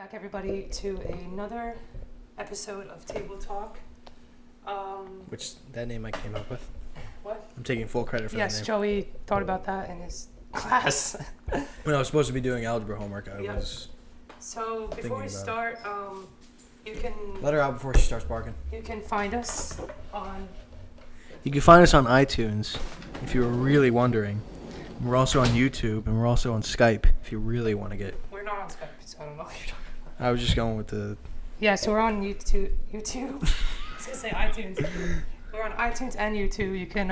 back, everybody, to another episode of TableTalk. Which, that name I came up with. What? I'm taking full credit for that Yes, name. Joey thought about that in his class. When I was supposed to be doing algebra homework, I was... So, before we start, you can... Let her out before she starts barking. You can find us on... You can find us on iTunes, if you were really wondering. We're also on YouTube, and we're also on Skype, if you really want to get... We're not on Skype, so I don't know what you're talking about. I was just going with the... Yeah, so we're on YouTube. I was going to say iTunes. We're on iTunes and YouTube. You can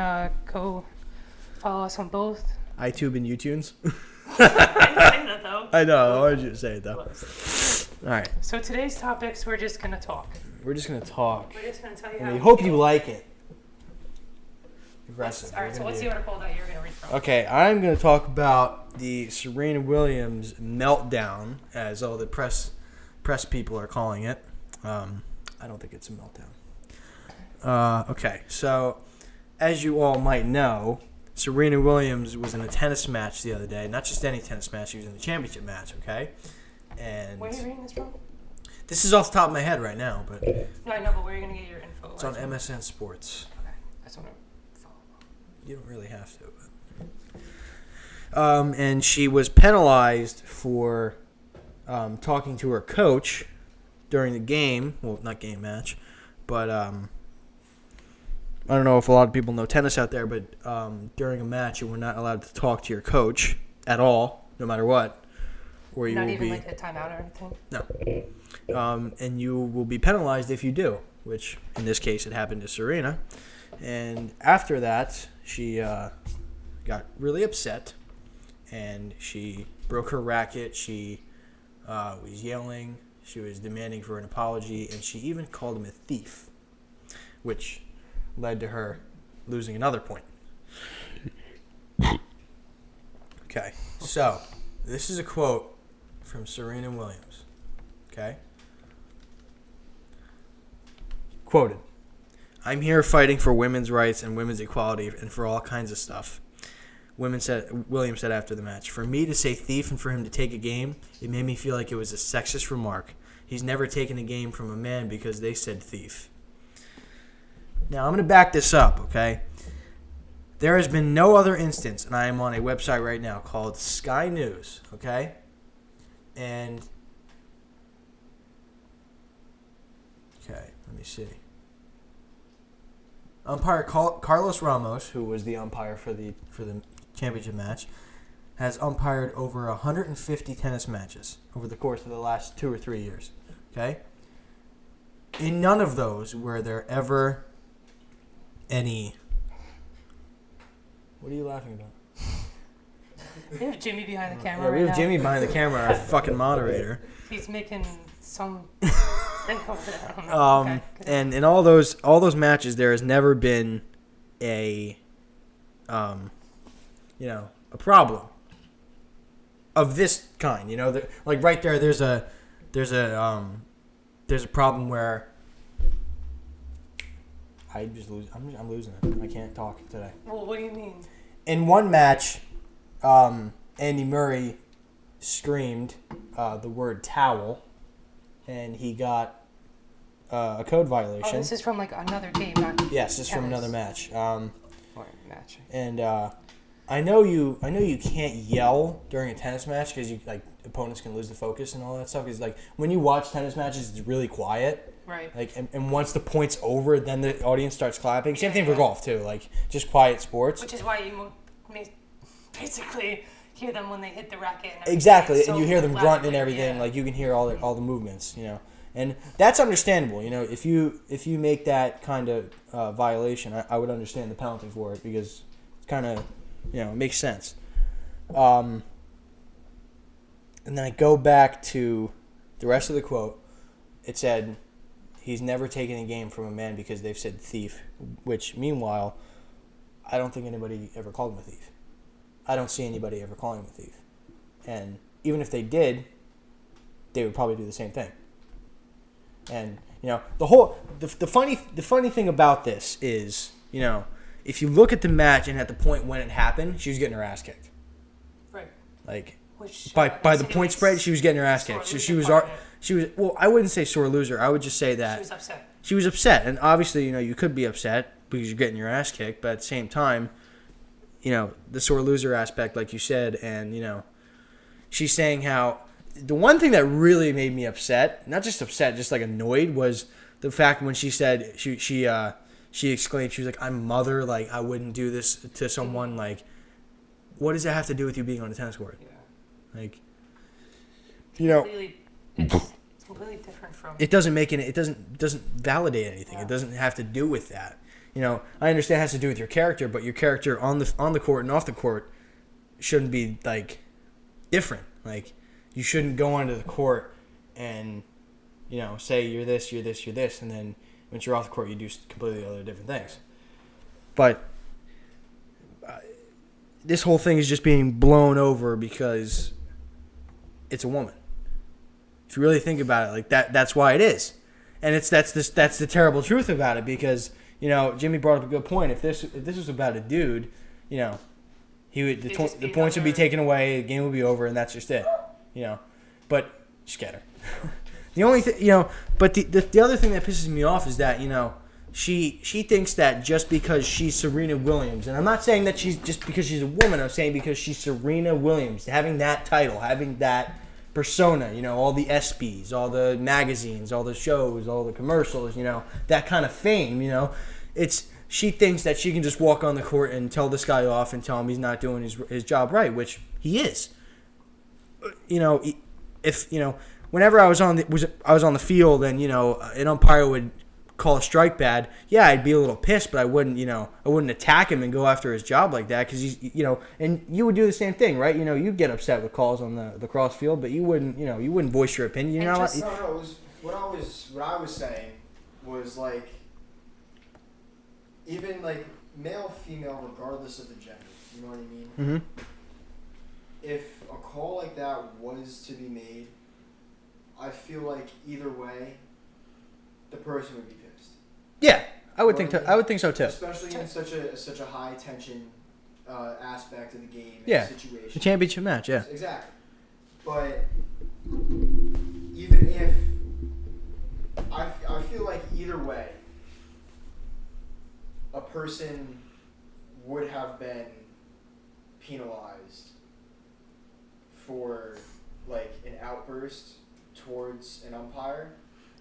go follow us on both. iTube and YouTunes? I didn't say that, though. I know, I wanted you to say it, though. All right. So today's topics, we're just going to talk. We're just going to talk. We're just going to tell you And how we hope feel. you like it. Aggressive. All right, so what's the article that you're going to read from? Okay, I'm going to talk about the Serena Williams meltdown, as all the press people are calling it. I don't think it's a meltdown. Okay, so as you all might know, Serena Williams was in a tennis match the other day. Not just any tennis match, she was in a championship match, okay? And Where are you reading this from? this is off the top of my head right now, but No, I know, but where are you going to get your info? it's on MSN Sports. Okay, I just want to follow. You don't really have to. But. And she was penalized for talking to her coach during the game. Well, not game match, but I don't know if a lot of people know tennis out there, but during a match, you were not allowed to talk to your coach at all, no matter what. Or you Not will even be, like a timeout or anything? No. And you will be penalized if you do, which in this case it happened to Serena. And after that, she got really upset, and she broke her racket. She was yelling. She was demanding for an apology, and she even called him a thief, which led to her losing another point. Okay, so this is a quote from Serena Williams. Okay? Quoted. "I'm here fighting for women's rights and women's equality and for all kinds of stuff." Williams said after the match, "For me to say thief and for him to take a game, it made me feel like it was a sexist remark. He's never taken a game from a man because they said thief." Now, I'm going to back this up, okay? There has been no other instance, and I am on a website right now called Sky News, okay? And, okay, let me see. Umpire Carlos Ramos, who was the umpire for the championship match, has umpired over 150 tennis matches over the course of the last 2 or 3 years. Okay? In none of those were there ever any... What are you laughing about? We have Jimmy behind the camera Yeah, we right have now. Jimmy behind the camera, our fucking moderator. He's making some thing over there. I don't know. Okay, And in all those matches, there has never been a problem of this kind. You know, like right there, there's a problem where I'm losing it. I can't talk today. Well, what do you mean? In one match, Andy Murray screamed the word towel, and he got a code violation. Oh, this is from like another game, not Yes, this is from tennis. another match. Or match. And I know you can't yell during a tennis match because opponents can lose the focus and all that stuff. Because like when you watch tennis matches, it's really quiet. Right. Like and once the point's over, then the audience starts clapping. Same thing for golf too. Like just quiet sports. Which is why you basically hear them when they hit the racket. And Exactly, it's and so you hear them loud, grunt and everything. yeah. Like you can hear all the movements. You know, and that's understandable. You know, if you make that kind of violation, I would understand the penalty for it because it's kind of it makes sense. And then I go back to the rest of the quote. It said, "He's never taken a game from a man because they've said thief," which, meanwhile, I don't think anybody ever called him a thief. I don't see anybody ever calling him a thief. And even if they did, they would probably do the same thing. And, the funny thing about this is, if you look at the match and at the point when it happened, she was getting her ass kicked. Right. Like, Which, by the point spread, she was getting her ass kicked. So she was she was, well, I wouldn't say sore loser. I would just say that She was upset. she was upset. And obviously, you could be upset because you're getting your ass kicked. But at the same time, the sore loser aspect, like you said, and, she's saying how the one thing that really made me upset, not just upset, just like annoyed, was the fact when she said, she exclaimed, she was like, I'm a mother, like, I wouldn't do this to someone, like, what does that have to do with you being on the tennis court? Yeah. Like, It's completely different from... it doesn't make it doesn't validate anything. Yeah. It doesn't have to do with that. I understand it has to do with your character, but your character on the court and off the court shouldn't be, like, different. Like, you shouldn't go onto the court and, say you're this, you're this, you're this, and then once you're off the court, you do completely other different things. But this whole thing is just being blown over because it's a woman. If you really think about it, like that's why it is, and that's the terrible truth about it. Because Jimmy brought up a good point. If this was about a dude, he would the points would be taken away, the game would be over, and that's just it. But just get her. The only thing, but the other thing that pisses me off is that she thinks that just because she's Serena Williams, and I'm not saying that she's just because she's a woman. I'm saying because she's Serena Williams, having that title, having that persona, all the ESPYs, all the magazines, all the shows, all the commercials, that kind of fame, she thinks that she can just walk on the court and tell this guy off and tell him he's not doing his job right, which he is. Whenever I was on the field and an umpire would call a strike bad, yeah, I'd be a little pissed, but I wouldn't attack him and go after his job like that, because and you would do the same thing, right? You'd get upset with calls on the cross field, but you wouldn't voice your opinion. No, it was what I was saying was, like, even like male, female, regardless of the gender, you know what I mean? Mm-hmm. If a call like that was to be made, I feel like either way, the person would be pissed. Yeah, I would think so too. Especially in such a high tension aspect of the game. Yeah, and situation. the championship match. Yeah, exactly. But even if I feel like either way, a person would have been penalized for, like, an outburst towards an umpire.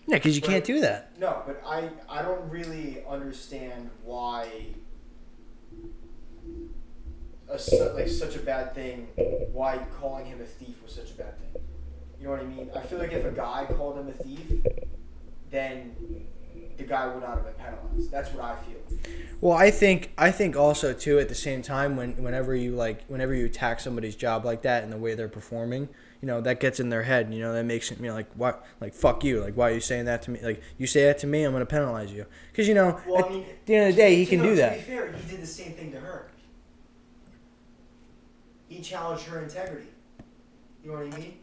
Yeah, because you can't do that. No, but I don't really understand why such a bad thing, why calling him a thief was such a bad thing. You know what I mean? I feel like if a guy called him a thief, then the guy would not have been penalized. That's what I feel. Well, I think also too, at the same time, whenever you attack somebody's job like that and the way they're performing, that gets in their head. That makes it like, what, like, fuck you, like, why are you saying that to me? Like, you say that to me, I'm gonna penalize you. Because at the end of the day, he can do that. To be fair, he did the same thing to her. He challenged her integrity. You know what I mean?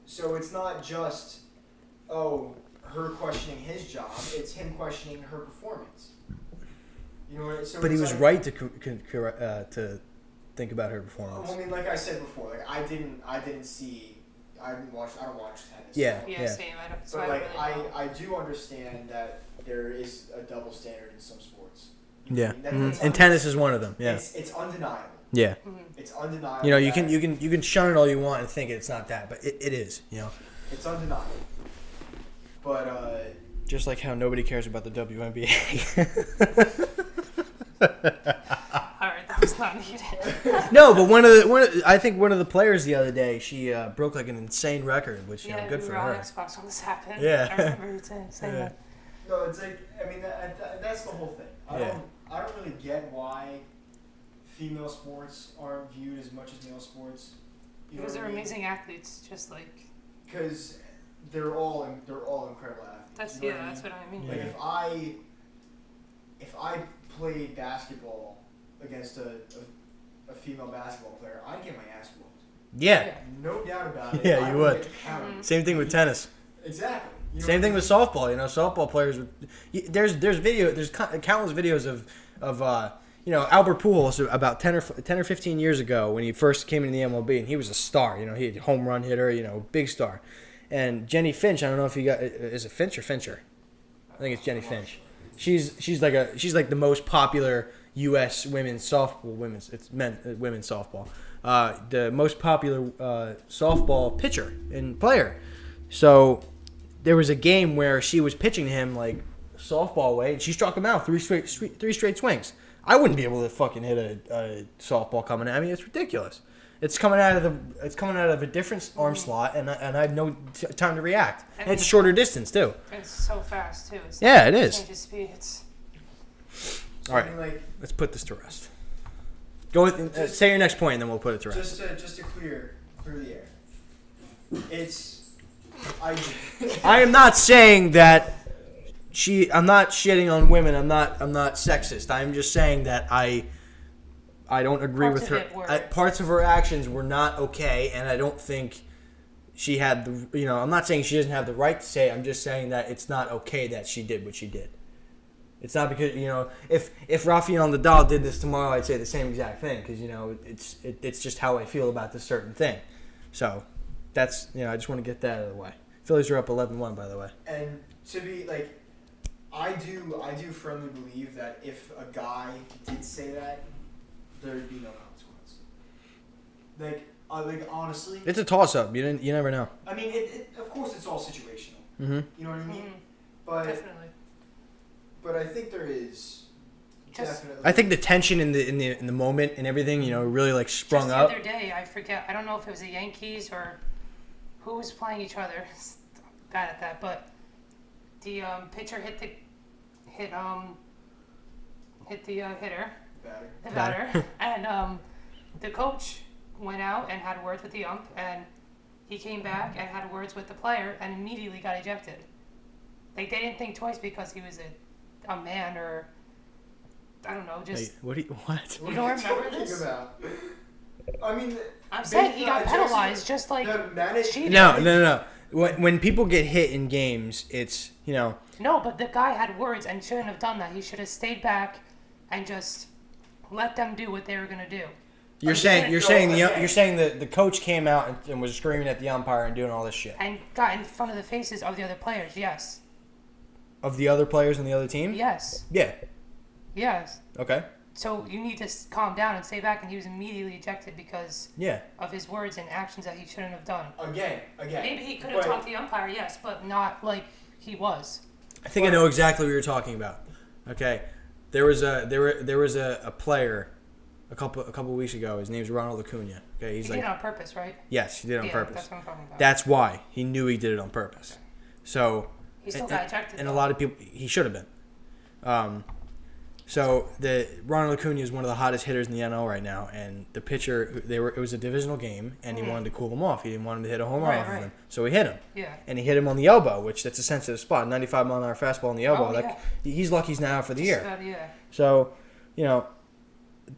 So it's not just, her questioning his job. It's him questioning her performance. You know what? So but he was right to think about her performance. I mean, like I said before, like I don't watch tennis. Yeah. Same. But like I do understand that there is a double standard in some sports. Yeah. And tennis is one of them. Yeah. It's undeniable. Yeah. Mm-hmm. It's undeniable. You can shun it all you want and think it's not that, but it is. It's undeniable. But just like how nobody cares about the WNBA. Alright, that was not needed. No, but I think one of the players the other day, she broke like an insane record, which good for her. Yeah, we were on Xbox when this happened. Yeah. I remember you saying that. No, it's like, I mean, that's the whole thing. I don't really get why female sports aren't viewed as much as male sports. Because they're amazing athletes, just like. Because they're all incredible athletes. That's what I mean. Like if I played basketball against a female basketball player, I'd get my ass whooped. Yeah. No doubt about it. Yeah, you would. Mm-hmm. Same thing with tennis. Exactly. Same thing with softball. Softball players. There's countless videos of Albert Pujols about 10 or 15 years ago when he first came into the MLB, and he was a star. He had a home run hitter, big star. And Jenny Finch, I don't know if you got, is it Finch or Fincher? I think it's Jenny Finch. She's like the most popular U.S. women's softball, women's softball. The most popular softball pitcher and player. So there was a game where she was pitching to him like softball way, and she struck him out three straight swings. I wouldn't be able to fucking hit a softball coming at me. It's ridiculous. It's coming out of a different arm slot, and I have no time to react. And it's a shorter distance too. It's so fast too. It's yeah, it is. Changes speed. All right, let's put this to rest. Go with say your next point, and then we'll put it to rest. Just to clear the air. I am not saying that I'm not shitting on women. I'm not sexist. I'm just saying that I don't agree with her. Parts of her actions were not okay, and I don't think she had the. I'm not saying she doesn't have the right to say it. I'm just saying that it's not okay that she did what she did. It's not because if Rafael Nadal did this tomorrow, I'd say the same exact thing because it's just how I feel about this certain thing. So that's I just want to get that out of the way. Phillies are up 11-1, by the way. And to be like, I do firmly believe that if a guy did say that, there'd be no consequence. Like honestly, it's a toss-up. You never know. I mean, of course it's all situational. Mm-hmm. You know what I mean? Mm-hmm. But definitely. But I think there is definitely. I think the tension in the moment and everything, really like sprung up. The other day, I forget. I don't know if it was the Yankees or who was playing each other. Bad at that, but the pitcher hit the hitter, the batter, and the coach went out and had words with the ump, and he came back and had words with the player, and immediately got ejected. Like they didn't think twice because he was a man or I don't know. Just what? You don't remember this? About? I mean, I'm saying he got penalized just like she did. No. When people get hit in games, it's No, but the guy had words and shouldn't have done that. He should have stayed back and just let them do what they were gonna do. You're saying the coach came out and was screaming at the umpire and doing all this shit and got in front of the faces of the other players. Yes. Of the other players on the other team? Yes. Yeah. Yes. Okay. So you need to calm down and stay back, and he was immediately ejected because of his words and actions that he shouldn't have done. Again. Maybe he could have talked to the umpire, yes, but not like he was. I think I know exactly what you're talking about. Okay, there was a player a couple weeks ago. His name's Ronald Acuna. Okay, He did it on purpose, right? Yes, he did it on purpose. That's what I'm talking about. That's why he knew he did it on purpose. So he still got ejected. And a lot of people, he should have been. So the Ronald Acuna is one of the hottest hitters in the NL right now, and the pitcher it was a divisional game, and he wanted to cool him off. He didn't want him to hit a home run off of him, so he hit him. Yeah. And he hit him on the elbow, which that's a sensitive spot. 95-mile-an-hour fastball on the elbow. He's lucky he's not out for the year. Yeah. So,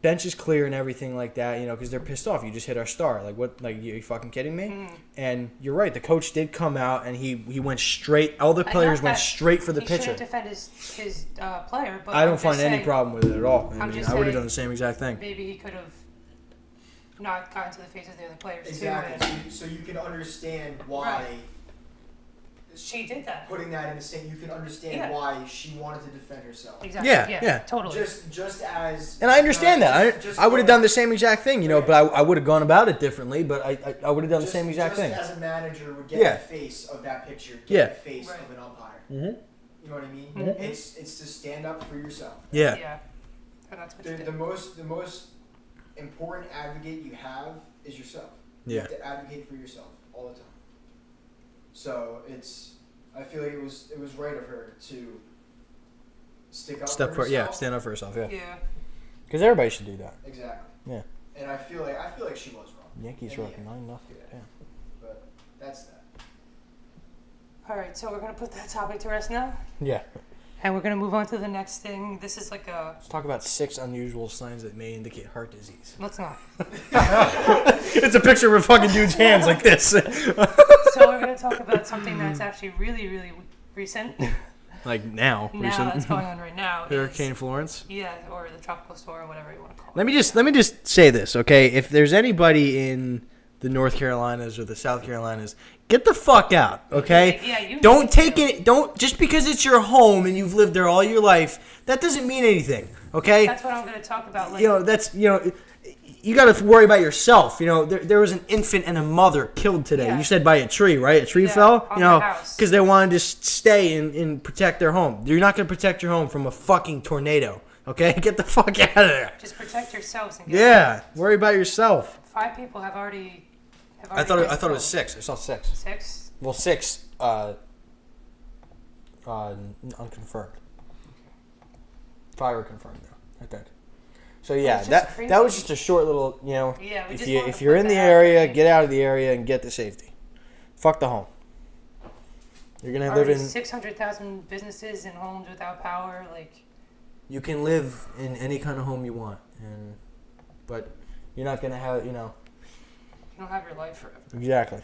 bench is clear and everything like that, because they're pissed off. You just hit our star. Like, what? Like, you fucking kidding me? Mm. And you're right. The coach did come out, and he went straight. All the players went straight for the pitcher. He shouldn't defend his player, but I don't find any problem with it at all. I would have done the same exact thing. Maybe he could have not gotten to the face of the other players, exactly. too. So you can understand why... Right. She did that. Putting that in the same, you can understand why she wanted to defend herself. Exactly. Yeah. Totally. Just as. And I understand that. I would have done the same exact thing, but I would have gone about it differently. But I would have done the same exact thing. Just as a manager would get the face of that picture, get the face of an umpire. Mm-hmm. You know what I mean? Mm-hmm. It's to stand up for yourself. Yeah. Yeah. And that's what the most important advocate you have is yourself. Yeah. You have to advocate for yourself all the time. So I feel like it was right of her to stick up for herself. Yeah, stand up for herself. Yeah. Yeah. Because everybody should do that. Exactly. Yeah. And I feel like she was wrong. Yankees are up 9-0. Yeah. But that's that. All right, so we're gonna put that topic to rest now. Yeah. And we're gonna move on to the next thing. This is Let's talk about 6 unusual signs that may indicate heart disease. Let's not. It's a picture of a fucking dude's hands like this. So we're gonna talk about something that's actually really, really recent. Like now, recent. That's going on right now. Hurricane Florence. Yeah, or the tropical storm, or whatever you want to call it. Let me just say this, okay? If there's anybody in the North Carolinas or the South Carolinas, get the fuck out, okay? Yeah, you don't take it. Don't just because it's your home and you've lived there all your life. That doesn't mean anything, okay? That's what I'm going to talk about later. You got to worry about yourself. There was an infant and a mother killed today. Yeah. You said by a tree, right? A tree fell. On the house. Because they wanted to stay and protect their home. You're not going to protect your home from a fucking tornado, okay? Get the fuck out of there. Just protect yourselves. And Worry about yourself. 5 people have already. I thought it was 6. I saw 6. 6. Well, 6. Unconfirmed. 5 were confirmed though. I think. So yeah, that was just a short little, Yeah, if you're in the area, get out of the area and get to safety. Fuck the home. You're gonna live in 600,000 businesses and homes without power. Like you can live in any kind of home you want, but you're not gonna have you don't have your life forever. Exactly.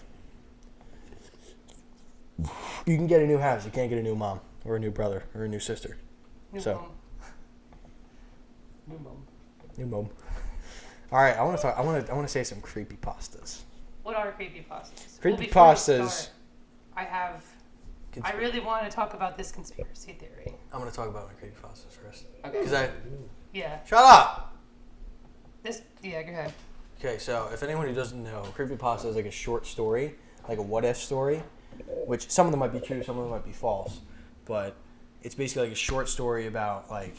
You can get a new house. You can't get a new mom or a new brother or a new sister. New mom. All right, I want to say some creepy pastas. What are creepypastas? Creepypastas. Before we start, I really want to talk about this conspiracy theory. I'm going to talk about my creepypastas first. Okay. Yeah. Shut up. Go ahead. Okay, so if anyone who doesn't know, creepypasta is like a short story, like a what if story, which some of them might be true, some of them might be false, but it's basically like a short story about like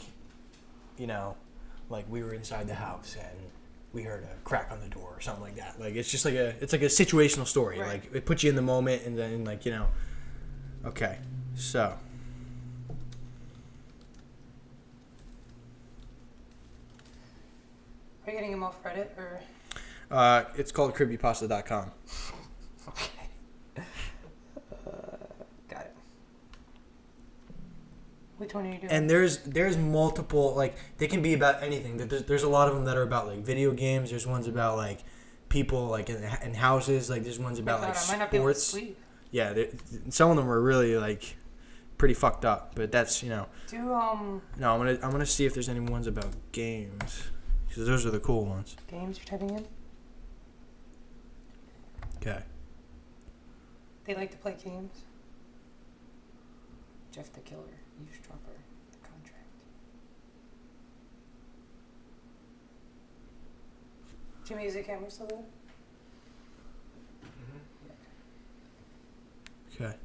we were inside the house and we heard a crack on the door or something like that. Like it's just like a situational story. Right. Like it puts you in the moment and then Okay, so Are you getting them off Reddit or? it's called creepypasta.com. Okay. Got it. Which one are you doing? And there's multiple, like, they can be about anything. There's a lot of them that are about, like, video games. There's ones about, like, people, like, in houses. Like, there's ones about, like, I might not be able to sports. sleep. Yeah, some of them are really, like, pretty fucked up. But that's, No, I'm gonna see if there's any ones about games. Because those are the cool ones. Games you're typing in? Okay. They like to play games. Jeff the Killer, eavesdropper, the contract. Jimmy, is the camera still there? Okay.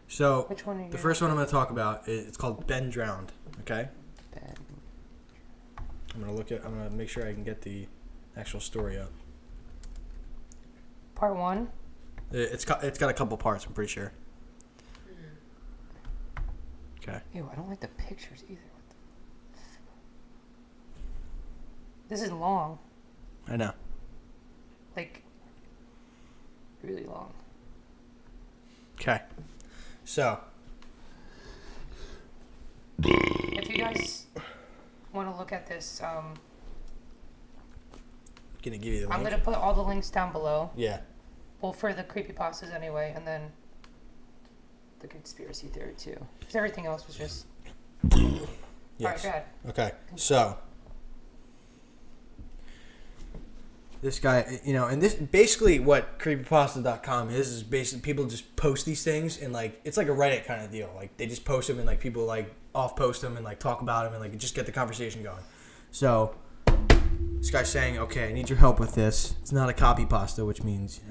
So, which one are you the first one I'm going to talk about, it's called Ben Drowned, okay? Ben. I'm going to make sure I can get the actual story up. Part 1? It's got a couple parts, I'm pretty sure. Okay. Ew, I don't like the pictures either. This is long. I know. Like, really long. Okay. So. If you guys want to look at this, Gonna give you the link. I'm going to put all the links down below. Yeah. Well, for the creepypastas anyway, and then the conspiracy theory too. Because everything else was just... Yes. Alright, go ahead. Okay, so this guy, and this basically what creepypasta.com is basically people just post these things and like it's like a Reddit kind of deal. Like they just post them and like people like off post them and like talk about them and like just get the conversation going. So this guy's saying, okay, I need your help with this. It's not a copy pasta, which means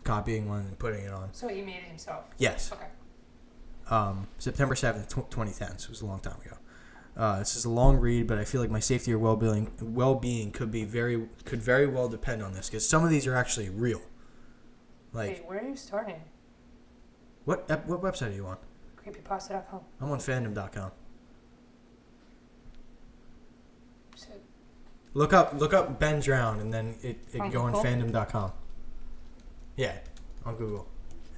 copying one and putting it on. So he made it himself? Yes. Okay. September 7th, 2010, so it was a long time ago. This is a long read, but I feel like my safety or well-being could very well depend on this, because some of these are actually real. Like, wait, where are you starting? What website are you on? Creepypasta.com. I'm on fandom.com. Look up Ben Drowned, and then it can go on fandom.com. Yeah, on Google.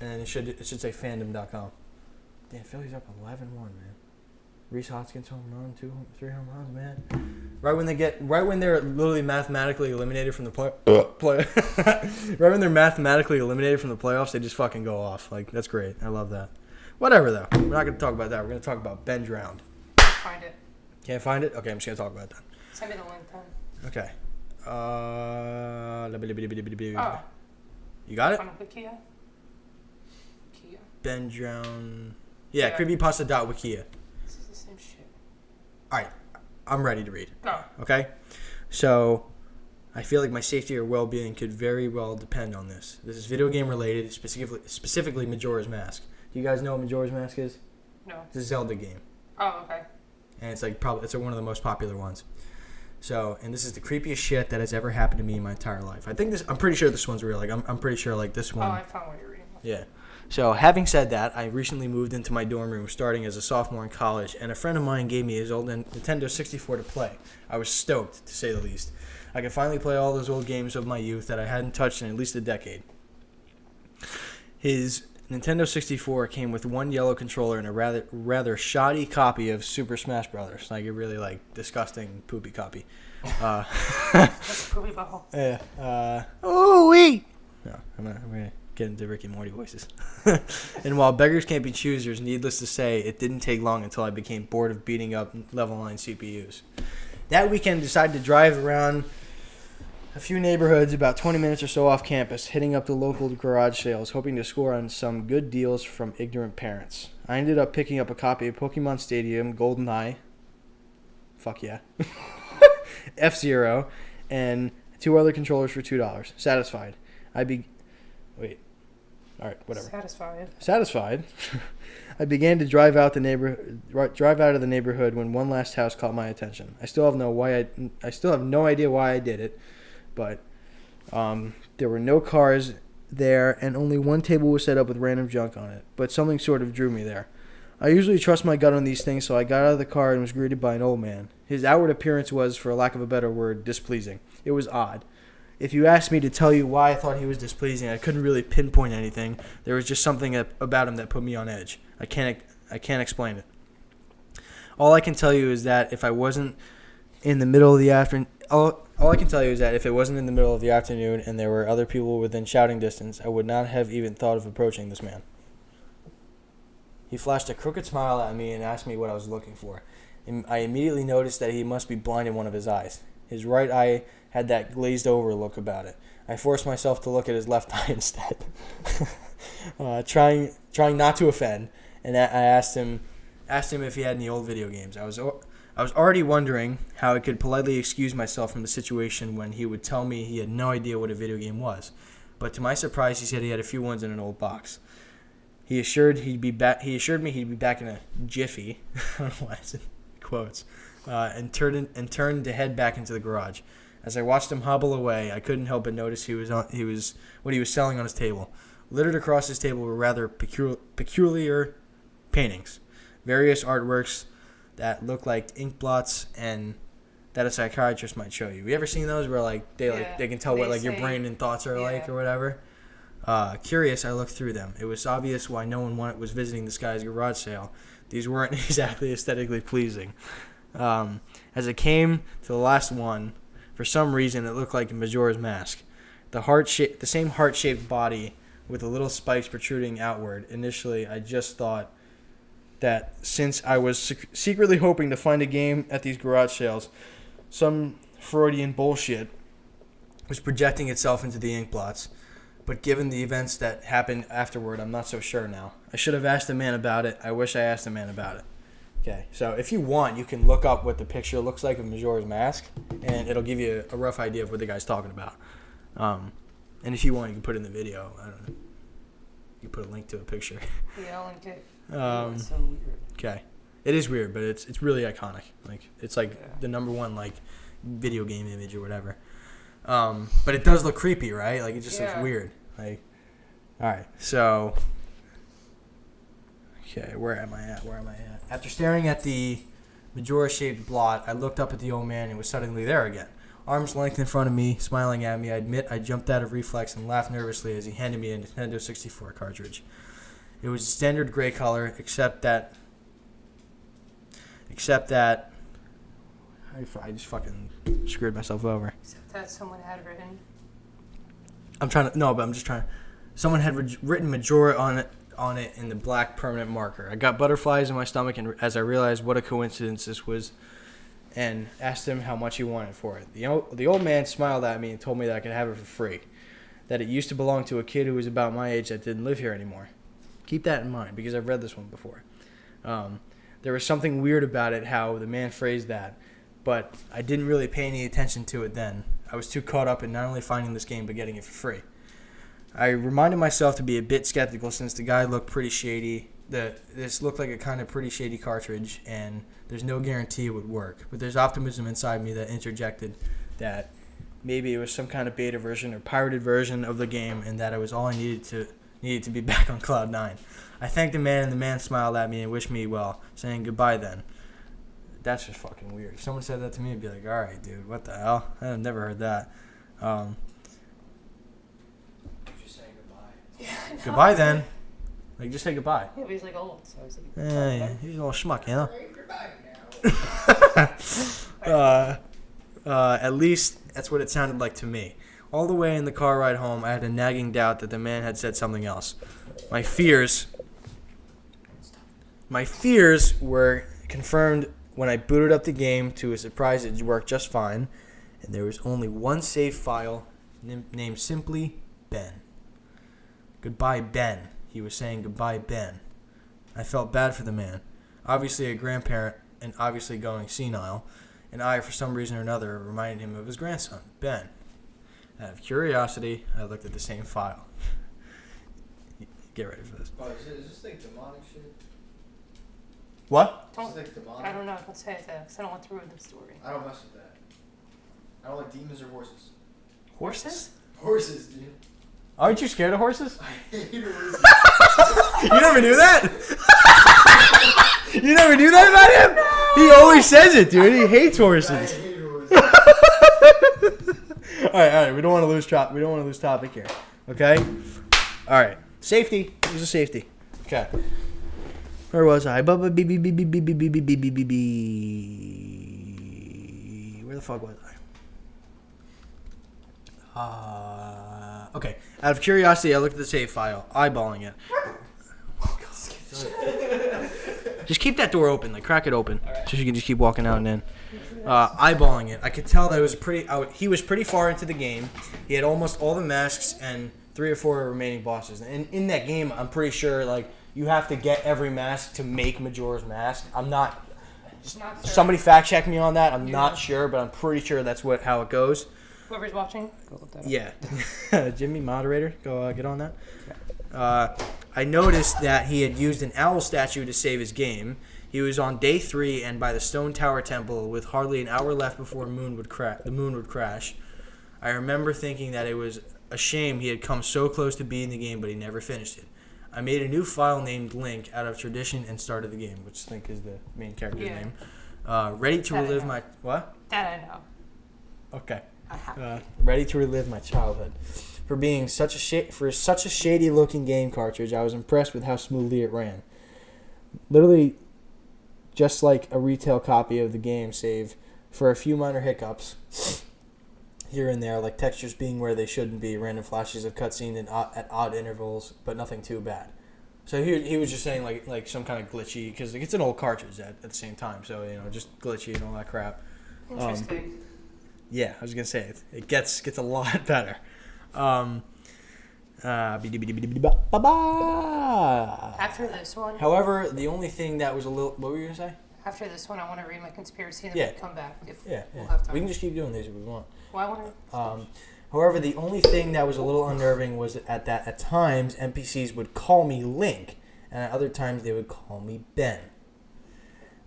And it should say fandom.com. Damn, Philly's up 11-1, man. Reese Hoskins home run, 3 home runs, man. Right when they're literally mathematically eliminated from the play. Right when they're mathematically eliminated from the playoffs, they just fucking go off. Like, that's great. I love that. Whatever though. We're not gonna talk about that. We're gonna talk about Ben Drowned. Can't find it. Can't find it? Okay, I'm just gonna talk about that. Send me the link then. Okay. Oh, You got it? On Wikia. Wikia. Ben Drown. Yeah, creepypasta.wikia. This is the same shit. All right, I'm ready to read. Go. Okay? So, I feel like my safety or well-being could very well depend on this. This is video game related, specifically Majora's Mask. Do you guys know what Majora's Mask is? No. It's a Zelda game. Oh, okay. And it's like it's one of the most popular ones. So, and this is the creepiest shit that has ever happened to me in my entire life. I'm pretty sure this one's real. Like, I'm pretty sure, like, this one. Oh, I found what you're reading. Yeah. So, having said that, I recently moved into my dorm room starting as a sophomore in college, and a friend of mine gave me his old Nintendo 64 to play. I was stoked, to say the least. I could finally play all those old games of my youth that I hadn't touched in at least a decade. His Nintendo 64 came with one yellow controller and a rather shoddy copy of Super Smash Brothers, like a really disgusting poopy copy. That's a poopy butthole. Yeah. Ooh-wee! No, I'm gonna get into Rick and Morty voices. And while beggars can't be choosers, needless to say, it didn't take long until I became bored of beating up level 9 CPUs. That weekend, I decided to drive around a few neighborhoods about 20 minutes or so off campus, hitting up the local garage sales, hoping to score on some good deals from ignorant parents. I ended up picking up a copy of Pokemon Stadium, GoldenEye, fuck yeah, F-Zero, and 2 other controllers for $2. Satisfied. Satisfied. I began to drive out of the neighborhood when one last house caught my attention. I still have no idea why I did it. But there were no cars there, and only one table was set up with random junk on it. But something sort of drew me there. I usually trust my gut on these things, so I got out of the car and was greeted by an old man. His outward appearance was, for lack of a better word, displeasing. It was odd. If you asked me to tell you why I thought he was displeasing, I couldn't really pinpoint anything. There was just something about him that put me on edge. I can't explain it. All I can tell you is that if I wasn't in the middle of the afternoon... All I can tell you is that if it wasn't in the middle of the afternoon and there were other people within shouting distance, I would not have even thought of approaching this man. He flashed a crooked smile at me and asked me what I was looking for. I immediately noticed that he must be blind in one of his eyes. His right eye had that glazed over look about it. I forced myself to look at his left eye instead, trying not to offend, and I asked him if he had any old video games. I was already wondering how I could politely excuse myself from the situation when he would tell me he had no idea what a video game was. But to my surprise, he said he had a few ones in an old box. He assured me he'd be back in a jiffy. I don't know why it's in quotes. And turned to head back into the garage. As I watched him hobble away, I couldn't help but notice what he was selling on his table. Littered across his table were rather peculiar paintings, various artworks that look like ink blots and that a psychiatrist might show you. You ever seen those where they can tell what your brain and thoughts are like or whatever? Curious, I looked through them. It was obvious why no one was visiting this guy's garage sale. These weren't exactly aesthetically pleasing. As it came to the last one, for some reason it looked like Majora's Mask. The same heart-shaped body with the little spikes protruding outward. Initially, I just thought that since I was secretly hoping to find a game at these garage sales, some Freudian bullshit was projecting itself into the ink blots. But given the events that happened afterward, I'm not so sure now. I should have asked the man about it. I wish I asked the man about it. Okay, so if you want, you can look up what the picture looks like of Majora's Mask, and it'll give you a rough idea of what the guy's talking about. And if you want, you can put it in the video. I don't know. You can put a link to a picture. Yeah, I'll link it. It's so weird. Okay, it is weird, but it's really iconic. It's the number one video game image or whatever. But it does look creepy, right? It just looks weird. All right, so okay, where am I at? After staring at the Majora-shaped blot, I looked up at the old man and was suddenly there again. Arms length in front of me, smiling at me. I admit I jumped out of reflex and laughed nervously as he handed me a Nintendo 64 cartridge. It was standard gray color, except that I just fucking screwed myself over. Except that someone had written. Someone had written Majora on it in the black permanent marker. I got butterflies in my stomach and as I realized what a coincidence this was, and asked him how much he wanted for it. The old man smiled at me and told me that I could have it for free. that it used to belong to a kid who was about my age that didn't live here anymore. Keep that in mind because I've read this one before. There was something weird about it, how the man phrased that, but I didn't really pay any attention to it then. I was too caught up in not only finding this game but getting it for free. I reminded myself to be a bit skeptical since the guy looked pretty shady. This looked like a kind of pretty shady cartridge, and there's no guarantee it would work. But there's optimism inside me that interjected that maybe it was some kind of beta version or pirated version of the game, and that it was all I needed to be back on Cloud 9. I thanked the man, and the man smiled at me and wished me well, saying goodbye then. That's just fucking weird. If someone said that to me, I'd be like, all right, dude, what the hell? I've never heard that. Yeah, Goodbye then. Like, just say goodbye. Yeah, but he's like old, so I was like, Yeah, he's a little schmuck, you know? At least that's what it sounded like to me. All the way in the car ride home, I had a nagging doubt that the man had said something else. My fears were confirmed when I booted up the game. To a surprise, it worked just fine, and there was only one save file named simply Ben. Goodbye, Ben. He was saying goodbye, Ben. I felt bad for the man. Obviously a grandparent and obviously going senile, and I, for some reason or another, reminded him of his grandson, Ben. Out of curiosity, I looked at the same file. Get ready for this. Oh, is this like demonic shit? What? Is this like demonic? I don't know. Don't say it because I don't want to ruin the story. I don't mess with that. I don't like demons or horses. Horses? Horses, dude. Aren't you scared of horses? I hate horses. You never knew that? You never knew that about him? He always says it, dude. He hates I horses. hate horses. All right. We don't want to lose topic here. Okay? All right. Safety. Use a safety. Okay. Where was I? Where the fuck was I? Okay. Out of curiosity, I looked at the save file, eyeballing it. Just keep that door open, like crack it open, so you can just keep walking out and in. Eyeballing it, I could tell that it was he was pretty far into the game. He had almost all the masks and 3 or 4 remaining bosses. And in that game, I'm pretty sure like you have to get every mask to make Majora's Mask. I'm not. Somebody fact check me on that. I'm not sure, but I'm pretty sure that's how it goes. Whoever's watching, go look that up. Yeah. Jimmy, moderator, go get on that. I noticed that he had used an owl statue to save his game. He was on day 3 and by the Stone Tower Temple with hardly an hour left before the moon would crash. I remember thinking that it was a shame he had come so close to beating the game, but he never finished it. I made a new file named Link out of tradition and started the game, which Link is the main character's name. Ready to relive my... What? That I know. Okay. I have. Ready to relive my childhood. For being such a shady-looking game cartridge, I was impressed with how smoothly it ran. Literally, just like a retail copy of the game, save for a few minor hiccups here and there, like textures being where they shouldn't be, random flashes of cutscene at odd intervals, but nothing too bad. So he was just saying like some kind of glitchy, because it's an old cartridge at the same time, so just glitchy and all that crap. Interesting. Yeah, I was gonna say it gets a lot better. After this one. However, the only thing that was a little... What were you gonna say? After this one, I want to read my conspiracy and then we can come back if Yeah. we'll have time. We can just keep doing these if we want. Well, I want to... However, the only thing that was a little unnerving was that at times NPCs would call me Link, and at other times they would call me Ben.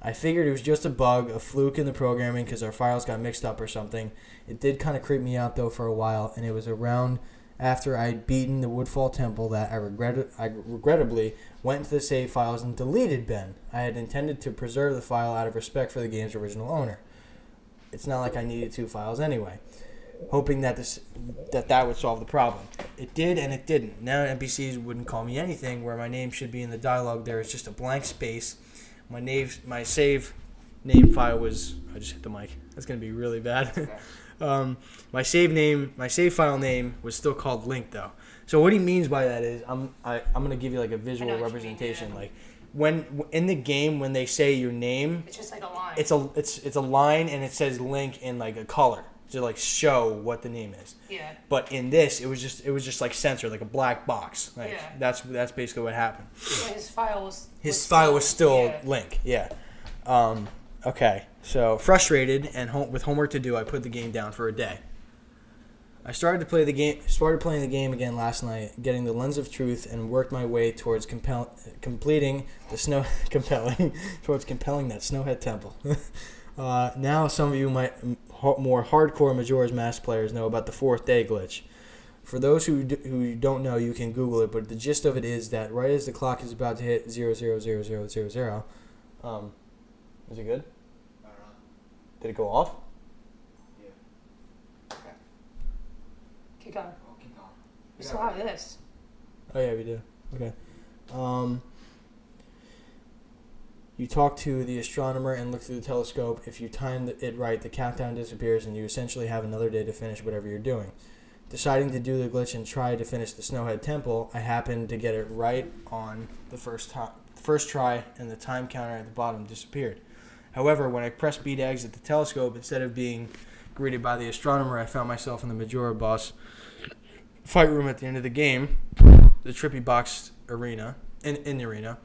I figured it was just a bug, a fluke in the programming because our files got mixed up or something. It did kind of creep me out though for a while, and it was around after I'd beaten the Woodfall Temple that I regrettably went into the save files and deleted Ben. I had intended to preserve the file out of respect for the game's original owner. It's not like I needed 2 files anyway. Hoping that that would solve the problem. It did, and it didn't. Now NPCs wouldn't call me anything, where my name should be in the dialogue. There is just a blank space. My save name file was... I just hit the mic. That's going to be really bad. My save file name was still called Link, though. So what he means by that is, I'm going to give you like a visual representation. Mean, yeah. Like when in the game when they say your name, it's just like a line. It's a line, and it says Link in like a color. to like show what the name is. Yeah. But in this, it was just like censored, like a black box. Like Yeah. that's basically what happened. But his file was still link. Yeah. Okay. So frustrated and with homework to do, I put the game down for a day. I started playing the game again last night, getting the lens of truth, and worked my way towards completing the towards compelling that Snowhead Temple. Now, some of you more hardcore Majora's Mask players know about the 4th day glitch. For those who don't know, you can Google it, but the gist of it is that right as the clock is about to hit 000000, is it good? I don't know. Did it go off? Yeah. Keep going. Oh, keep going. We still have this. Oh yeah, we do. Okay. You talk to the astronomer and look through the telescope. If you time it right, the countdown disappears and you essentially have another day to finish whatever you're doing. Deciding to do the glitch and try to finish the Snowhead Temple, I happened to get it right on the first try, and the time counter at the bottom disappeared. However, when I pressed B to exit the telescope, instead of being greeted by the astronomer, I found myself in the Majora boss fight room at the end of the game, the Trippy Box arena, in the arena,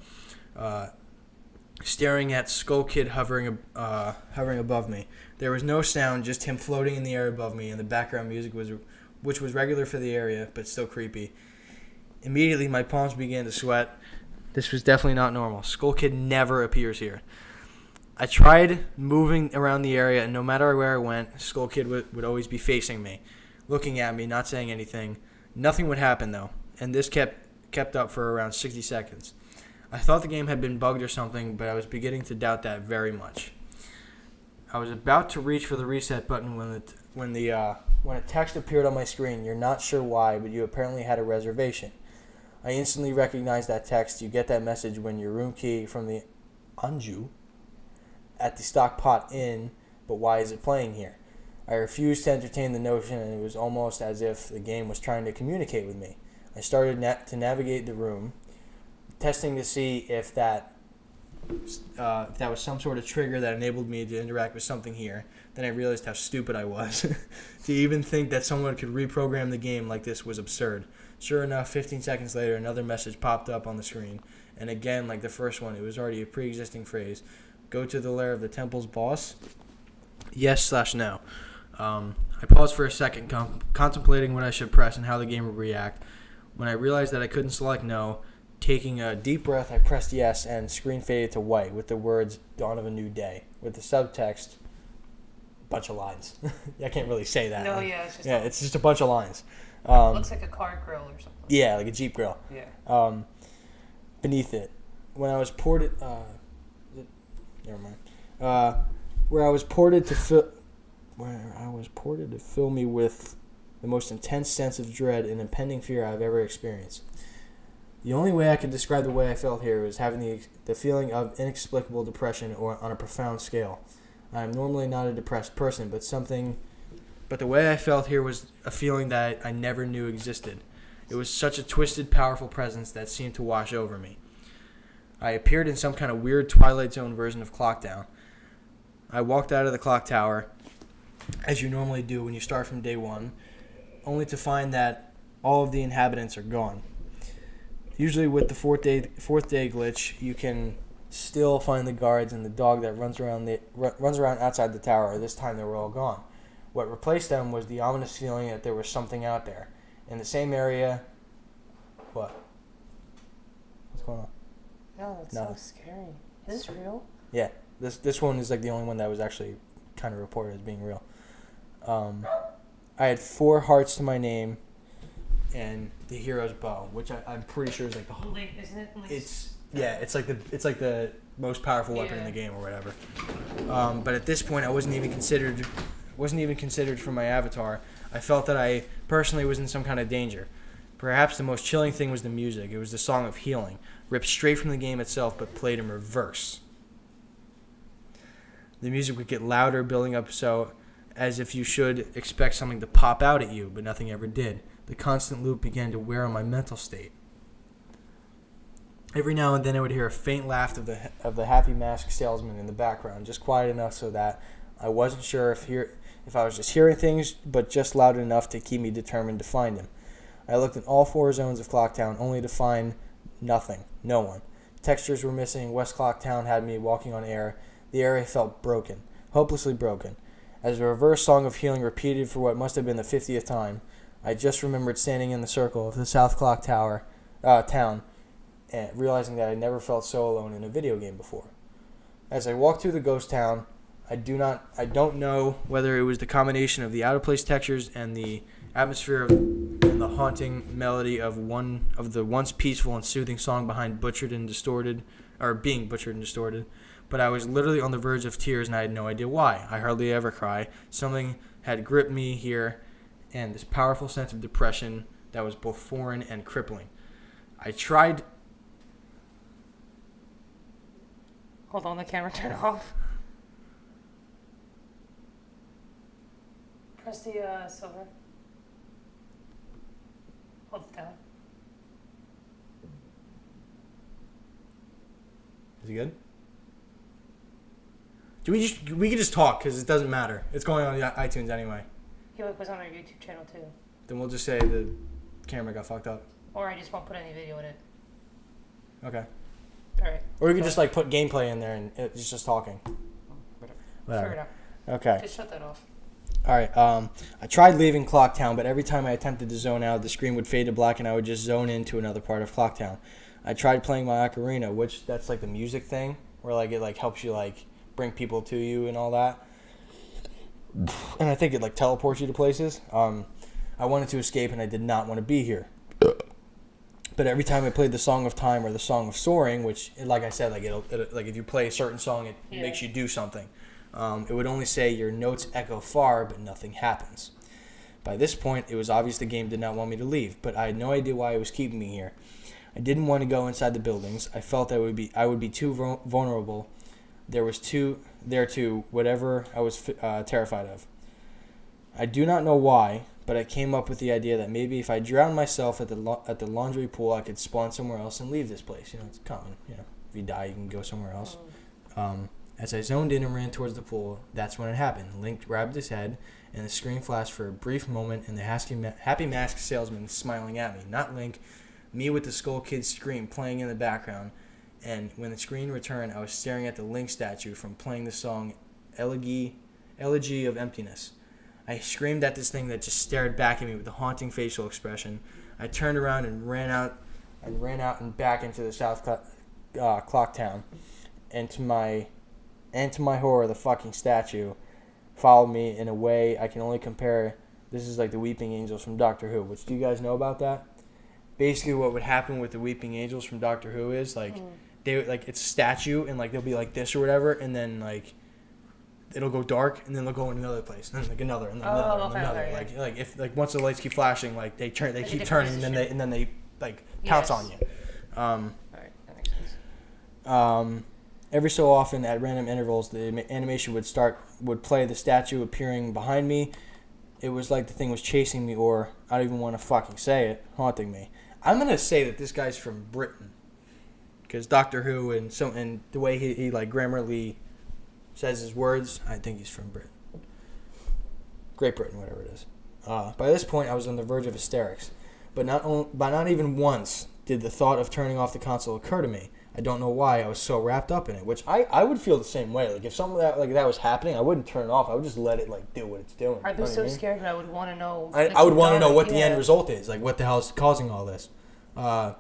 staring at Skull Kid hovering above me. There was no sound, just him floating in the air above me, and the background music which was regular for the area, but still creepy. Immediately, my palms began to sweat. This was definitely not normal. Skull Kid never appears here. I tried moving around the area, and no matter where I went, Skull Kid would always be facing me, looking at me, not saying anything. Nothing would happen, though, and this kept up for around 60 seconds. I thought the game had been bugged or something, but I was beginning to doubt that very much. I was about to reach for the reset button when a text appeared on my screen. You're not sure why, but you apparently had a reservation. I instantly recognized that text. You get that message when your room key from the Anju at the Stockpot Inn, but why is it playing here? I refused to entertain the notion, and it was almost as if the game was trying to communicate with me. I started to navigate the room, testing to see if that was some sort of trigger that enabled me to interact with something here. Then I realized how stupid I was. To even think that someone could reprogram the game like this was absurd. Sure enough, 15 seconds later, another message popped up on the screen. And again, like the first one, it was already a pre-existing phrase. Go to the lair of the temple's boss? Yes/no. I paused for a second, contemplating what I should press and how the game would react. When I realized that I couldn't select no, taking a deep breath, I pressed yes, and screen faded to white with the words, Dawn of a New Day. With the subtext, bunch of lines. I can't really say that. No, yeah, it's just a bunch of lines. Looks like a car grill or something. Yeah, like a Jeep grill. Yeah. Beneath it, when I was ported, never mind. Where I was ported to fill me with the most intense sense of dread and impending fear I've ever experienced. The only way I can describe the way I felt here was having the feeling of inexplicable depression or on a profound scale. I am normally not a depressed person, but the way I felt here was a feeling that I never knew existed. It was such a twisted, powerful presence that seemed to wash over me. I appeared in some kind of weird Twilight Zone version of Clocktown. I walked out of the clock tower, as you normally do when you start from day one, only to find that all of the inhabitants are gone. Usually with the fourth day glitch, you can still find the guards and the dog that runs around outside the tower. This time they were all gone. What replaced them was the ominous feeling that there was something out there. In the same area... What? What's going on? No, that's so scary. Is this real? Yeah. This one is like the only one that was actually kind of reported as being real. I had 4 hearts to my name and the hero's bow, which I'm pretty sure is like the whole... Isn't it? It's like the most powerful weapon in the game or whatever. But at this point, I wasn't even considered for my avatar. I felt that I personally was in some kind of danger. Perhaps the most chilling thing was the music. It was the Song of Healing, ripped straight from the game itself, but played in reverse. The music would get louder, building up so as if you should expect something to pop out at you, but nothing ever did. The constant loop began to wear on my mental state. Every now and then I would hear a faint laugh of the happy masked salesman in the background, just quiet enough so that I wasn't sure if if I was just hearing things, but just loud enough to keep me determined to find him. I looked in all 4 zones of Clocktown, only to find nothing, no one. Textures were missing. West Clocktown had me walking on air. The area felt broken, hopelessly broken. As a reverse song of healing repeated for what must have been the 50th time, I just remembered standing in the circle of the South Clock town, and realizing that I never felt so alone in a video game before. As I walked through the ghost town, I don't know whether it was the combination of the out-of-place textures and the atmosphere and the haunting melody of the once peaceful and soothing song being butchered and distorted, but I was literally on the verge of tears and I had no idea why. I hardly ever cry. Something had gripped me here, and this powerful sense of depression that was both foreign and crippling. I tried... Hold on, the camera turned off. Press the silver. Hold it down. Is he good? We can just talk because it doesn't matter. It's going on iTunes anyway. He was on our YouTube channel too. Then we'll just say the camera got fucked up. Or I just won't put any video in it. Okay. Alright. Or you could just like put gameplay in there and it's just talking. Whatever. Figure it out. Okay. Just shut that off. Alright, I tried leaving Clocktown, but every time I attempted to zone out, the screen would fade to black and I would just zone into another part of Clocktown. I tried playing my ocarina, which that's like the music thing, where like it like helps you like bring people to you and all that. And I think it like teleports you to places. I wanted to escape and I did not want to be here. But every time I played the Song of Time or the Song of Soaring, which, like I said, like it'll like if you play a certain song, it makes you do something. It would only say your notes echo far, but nothing happens. By this point, it was obvious the game did not want me to leave, but I had no idea why it was keeping me here. I didn't want to go inside the buildings. I felt I would be too vulnerable. There to whatever I was terrified of. I do not know why, but I came up with the idea that maybe if I drowned myself at the laundry pool, I could spawn somewhere else and leave this place. You know, it's common. You know, if you die, you can go somewhere else. As I zoned in and ran towards the pool, that's when it happened. Link grabbed his head, and the screen flashed for a brief moment, and the happy masked salesman smiling at me. Not Link, me with the Skull Kid scream playing in the background. And when the screen returned, I was staring at the Link statue from playing the song Elegy of Emptiness. I screamed at this thing that just stared back at me with a haunting facial expression. I turned around and ran out and back into the South Clock Town. And to my horror, the fucking statue followed me in a way I can only compare. This is like the Weeping Angels from Doctor Who, which do you guys know about that? Basically, what would happen with the Weeping Angels from Doctor Who is like they like it's a statue and like they'll be like this or whatever, and then like it'll go dark and then they'll go in another place and then like another and then another and another. Okay. Like if like once the lights keep flashing, like they keep turning and then they like pounce on you. Alright, that makes sense. Every so often, at random intervals, the animation would play the statue appearing behind me. It was like the thing was chasing me, or I don't even want to fucking say it, haunting me. I'm gonna say that this guy's from Britain, because Doctor Who and the way he like grammarly says his words, I think he's from Britain, Great Britain, whatever it is. By this point, I was on the verge of hysterics, but not even once did the thought of turning off the console occur to me. I don't know why I was so wrapped up in it, which I would feel the same way. Like if something that was happening, I wouldn't turn it off. I would just let it like do what it's doing. I'd be so scared, but I would want to know. I would want to know what the end result is. Like what the hell is causing all this? I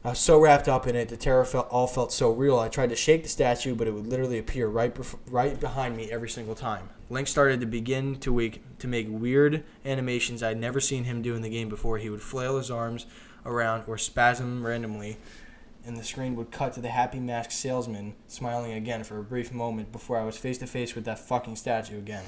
was so wrapped up in it, the terror felt so real. I tried to shake the statue, but it would literally appear right behind me every single time. Link started to make weird animations I'd never seen him do in the game before. He would flail his arms around or spasm randomly, and the screen would cut to the happy masked salesman smiling again for a brief moment before I was face to face with that fucking statue again.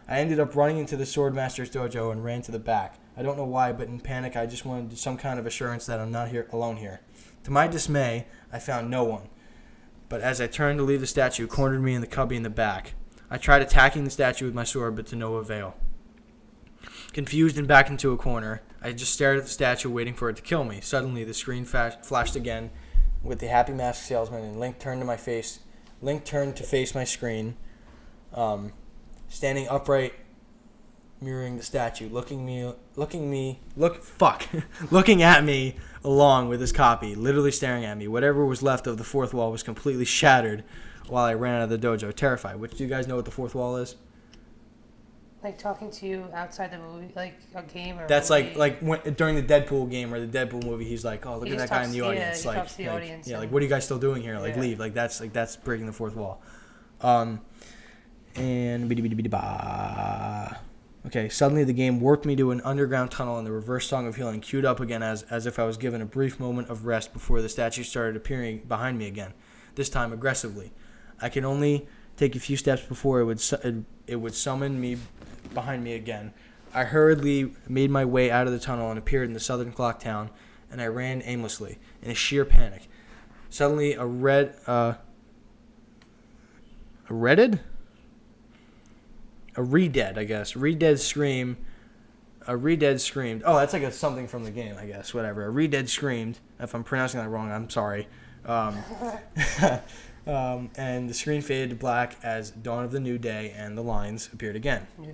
I ended up running into the Swordmaster's dojo and ran to the back. I don't know why, but in panic I just wanted some kind of assurance that I'm not alone here. To my dismay, I found no one. But as I turned to leave, the statue cornered me in the cubby in the back. I tried attacking the statue with my sword, but to no avail. Confused and backed into a corner, I just stared at the statue waiting for it to kill me. Suddenly, the screen flashed again with the happy masked salesman, and Link turned to face my screen, standing upright, mirroring the statue, looking at me along with his copy, literally staring at me. Whatever was left of the fourth wall was completely shattered while I ran out of the dojo, terrified. Which, do you guys know what the fourth wall is? Like talking to you outside the movie, like a game or. That's movie. during the Deadpool game or the Deadpool movie. He's like, "Oh, look at that guy in the audience!" He talks to the audience. Yeah, like, what are you guys still doing here? Like, leave. Like, that's breaking the fourth wall. Okay, suddenly the game warped me to an underground tunnel, and the reverse song of healing queued up again as if I was given a brief moment of rest before the statue started appearing behind me again. This time aggressively. I could only take a few steps before it would summon me behind me again. I hurriedly made my way out of the tunnel and appeared in the southern clock town, and I ran aimlessly in a sheer panic. Suddenly, a reddead scream. A reddead screamed. Oh, that's like something from the game, I guess. Whatever. A reddead screamed. If I'm pronouncing that wrong, I'm sorry. And the screen faded to black as dawn of the new day, and the lines appeared again. Yeah.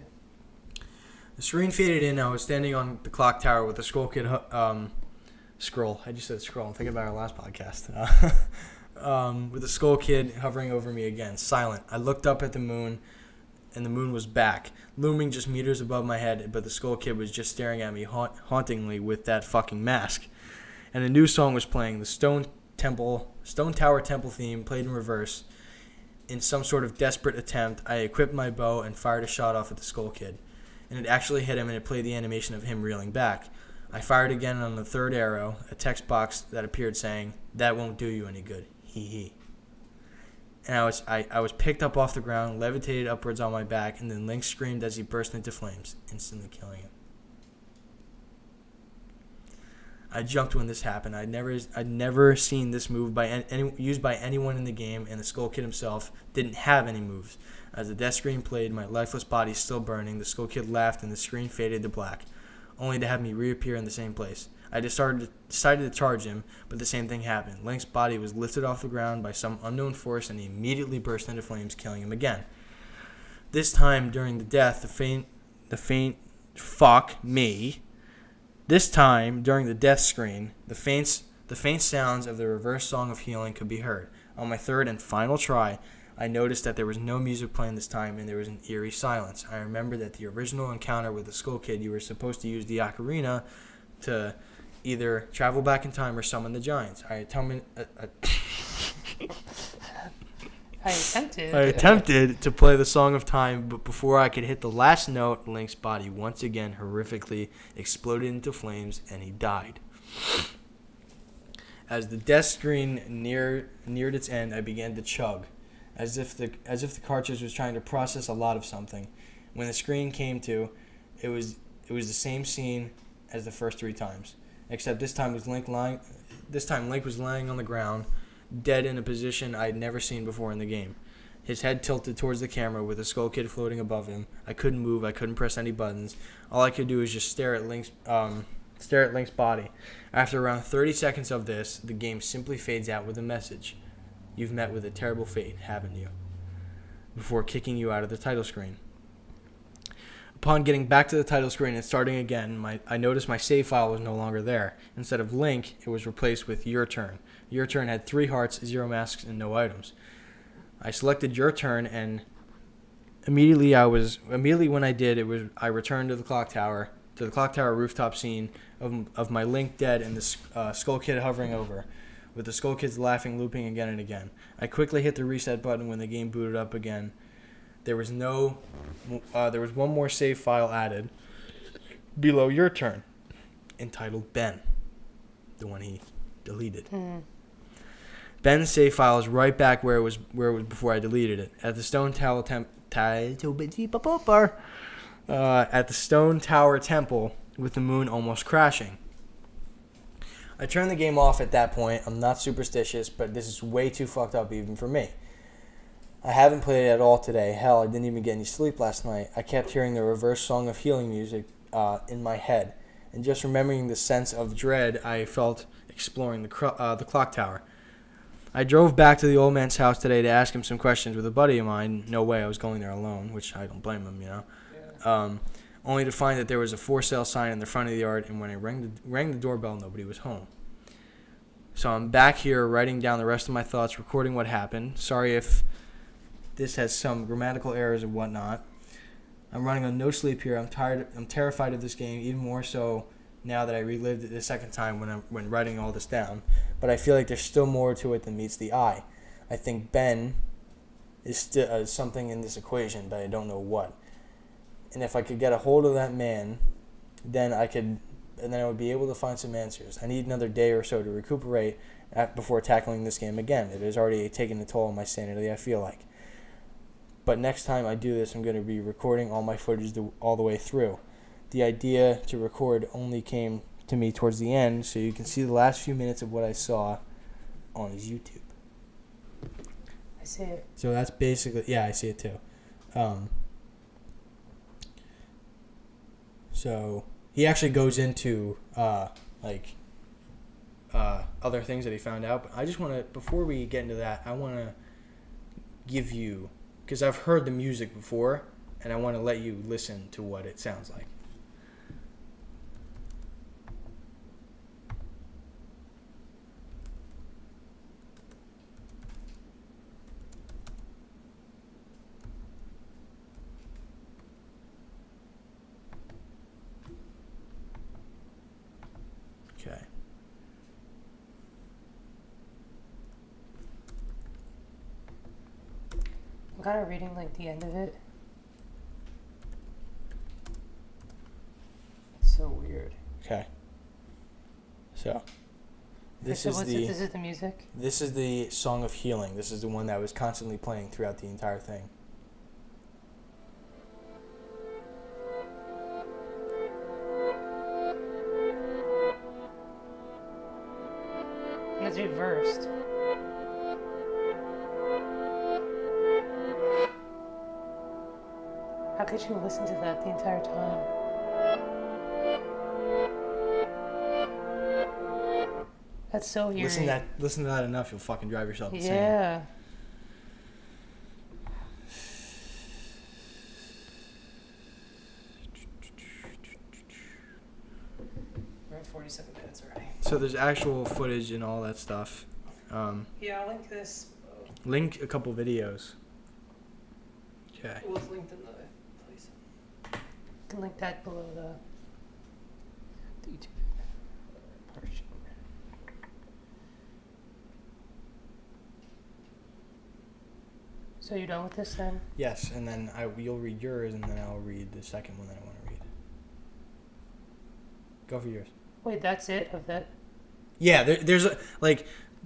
The screen faded in. I was standing on the clock tower with the Skull Kid scroll. I just said scroll. I'm thinking about our last podcast. With the Skull Kid hovering over me again, silent. I looked up at the moon, and the moon was back, looming just meters above my head, but the Skull Kid was just staring at me hauntingly with that fucking mask. And a new song was playing, the Stone Tower Temple theme played in reverse. In some sort of desperate attempt, I equipped my bow and fired a shot off at the Skull Kid. And it actually hit him, and it played the animation of him reeling back. I fired again on the third arrow, a text box that appeared saying, "That won't do you any good. Hee hee." And I was picked up off the ground, levitated upwards on my back, and then Link screamed as he burst into flames, instantly killing him. I jumped when this happened. I'd never seen this move used by anyone in the game, and the Skull Kid himself didn't have any moves. As the death screen played, my lifeless body still burning, the Skull Kid laughed and the screen faded to black, only to have me reappear in the same place. I decided to charge him, but the same thing happened. Link's body was lifted off the ground by some unknown force, and he immediately burst into flames, killing him again. This time, during the death, This time, during the death screen, the faint sounds of the reverse song of healing could be heard. On my third and final try, I noticed that there was no music playing this time, and there was an eerie silence. I remember that the original encounter with the Skull Kid, you were supposed to use the ocarina to either travel back in time or summon the giants. I attempted to play the Song of Time, but before I could hit the last note, Link's body once again horrifically exploded into flames, and he died. As the death screen neared its end, I began to chug, as if the cartridge was trying to process a lot of something. When the screen came to, it was the same scene as the first 3 times, except this time Link was lying on the ground, dead in a position I had never seen before in the game. His head tilted towards the camera with the Skull Kid floating above him. I couldn't move. I couldn't press any buttons. All I could do was just stare at Link's body. After around 30 seconds of this, the game simply fades out with a message. You've met with a terrible fate, haven't you? Before kicking you out of the title screen. Upon getting back to the title screen and starting again, I noticed my save file was no longer there. Instead of Link, it was replaced with Your Turn. Your Turn had 3 hearts, 0 masks, and no items. I selected Your Turn, and immediately when I did, I returned to the clock tower rooftop scene of my Link dead and the Skull Kid hovering over, with the Skull Kids laughing, looping again and again. I quickly hit the reset button when the game booted up again. There was one more save file added below Your Turn, entitled Ben, the one he deleted. Ben's save file is right back where it was before I deleted it, at the Stone Tower Temple, with the moon almost crashing. I turned the game off at that point. I'm not superstitious, but this is way too fucked up even for me. I haven't played it at all today. Hell, I didn't even get any sleep last night. I kept hearing the reverse song of healing music in my head, and just remembering the sense of dread I felt exploring the clock tower. I drove back to the old man's house today to ask him some questions with a buddy of mine. No way I was going there alone, which I don't blame him, Yeah. Only to find that there was a for sale sign in the front of the yard, and when I rang the doorbell, nobody was home. So I'm back here writing down the rest of my thoughts, recording what happened. Sorry if this has some grammatical errors and whatnot. I'm running on no sleep here. I'm terrified of this game, even more so now that I relived it the second time when writing all this down. But I feel like there's still more to it than meets the eye. I think Ben is still something in this equation, but I don't know what. And if I could get a hold of that man, then I would be able to find some answers. I need another day or so to recuperate before tackling this game again. It has already taken a toll on my sanity, I feel like. But next time I do this, I'm going to be recording all my footage all the way through. The idea to record only came to me towards the end, so you can see the last few minutes of what I saw on his YouTube. I see it. So that's basically, yeah, I see it too. So he actually goes into other things that he found out. But I just want to, before we get into that, I want to give you, because I've heard the music before, and I want to let you listen to what it sounds like. Okay. I'm kind of reading like the end of it. It's so weird. Okay. So, this So is this is the music. This is the Song of Healing. This is the one that was constantly playing throughout the entire thing. And it's reversed. How could you listen to that the entire time? That's so eerie. Listen to that enough, you'll fucking drive yourself insane. Yeah. We're at 47 minutes already. So there's actual footage and all that stuff. Yeah, I'll link this. Link a couple videos. Okay. Well, it's linked in the place. You can link that below the YouTube portion. So you done with this then? Yes, and then you'll read yours, and then I'll read the second one that I want to read. Go for yours. Wait, that's it of that? Yeah, there's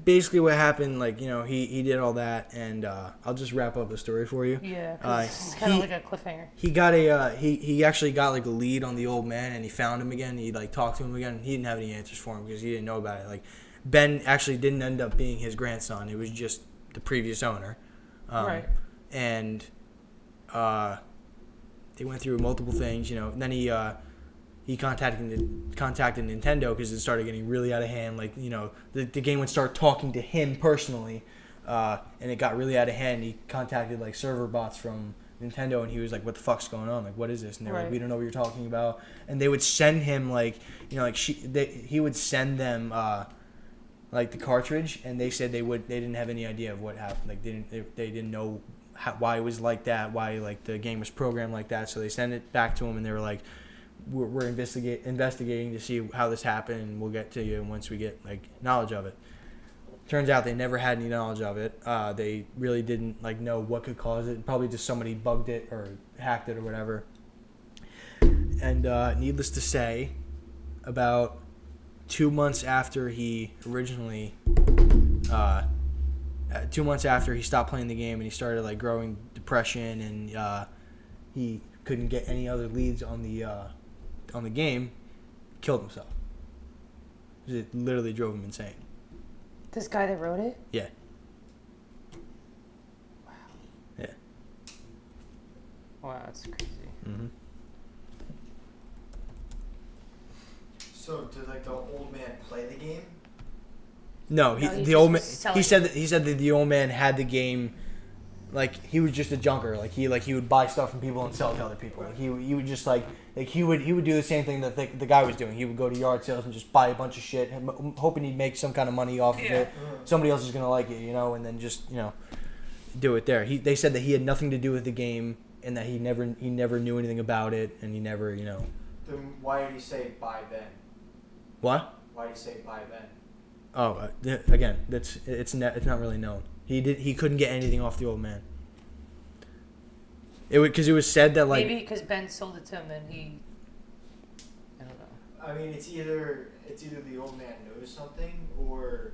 basically what happened. He did all that, and I'll just wrap up the story for you. Yeah, 'cause it's kind of like a cliffhanger. He got he actually got like a lead on the old man, and he found him again. He talked to him again. He didn't have any answers for him because he didn't know about it. Ben actually didn't end up being his grandson. It was just the previous owner. Right. And they went through multiple things, and then he contacted Nintendo because it started getting really out of hand. The game would start talking to him personally, and it got really out of hand. He contacted server bots from Nintendo, and he was like, "What the fuck's going on? What is this?" And they were like, "We don't know what you're talking about." And they would send him he would send them the cartridge, and they said they didn't have any idea of what happened. They didn't know why it was like that, why the game was programmed like that. So they sent it back to him, and they were like, we're investigating to see how this happened, and we'll get to you once we get knowledge of it. Turns out they never had any knowledge of it. They really didn't know what could cause it. Probably just somebody bugged it or hacked it or whatever. And needless to say, about 2 months after he originally 2 months after he stopped playing the game and he started growing depression, and he couldn't get any other leads on the game, killed himself. It literally drove him insane. This guy that wrote it? Yeah. Wow. Yeah. Wow, that's crazy. Mm-hmm. So did the old man play the game? No, No, he the just old man. was selling He said that the old man had the game. Like he was just a junker. Like he would buy stuff from people and sell it to other people. Like he would just like he would do the same thing that the guy was doing. He would go to yard sales and just buy a bunch of shit, hoping he'd make some kind of money off of it. Somebody else is gonna like it, and then just do it there. They said that he had nothing to do with the game and that he never knew anything about it and he never Then why did he say buy Ben? What? Why did he say buy Ben? Oh, again, it's not really known. He couldn't get anything off the old man. Because it was said that like maybe because Ben sold it to him and he. I don't know. I mean, it's either the old man knows something or.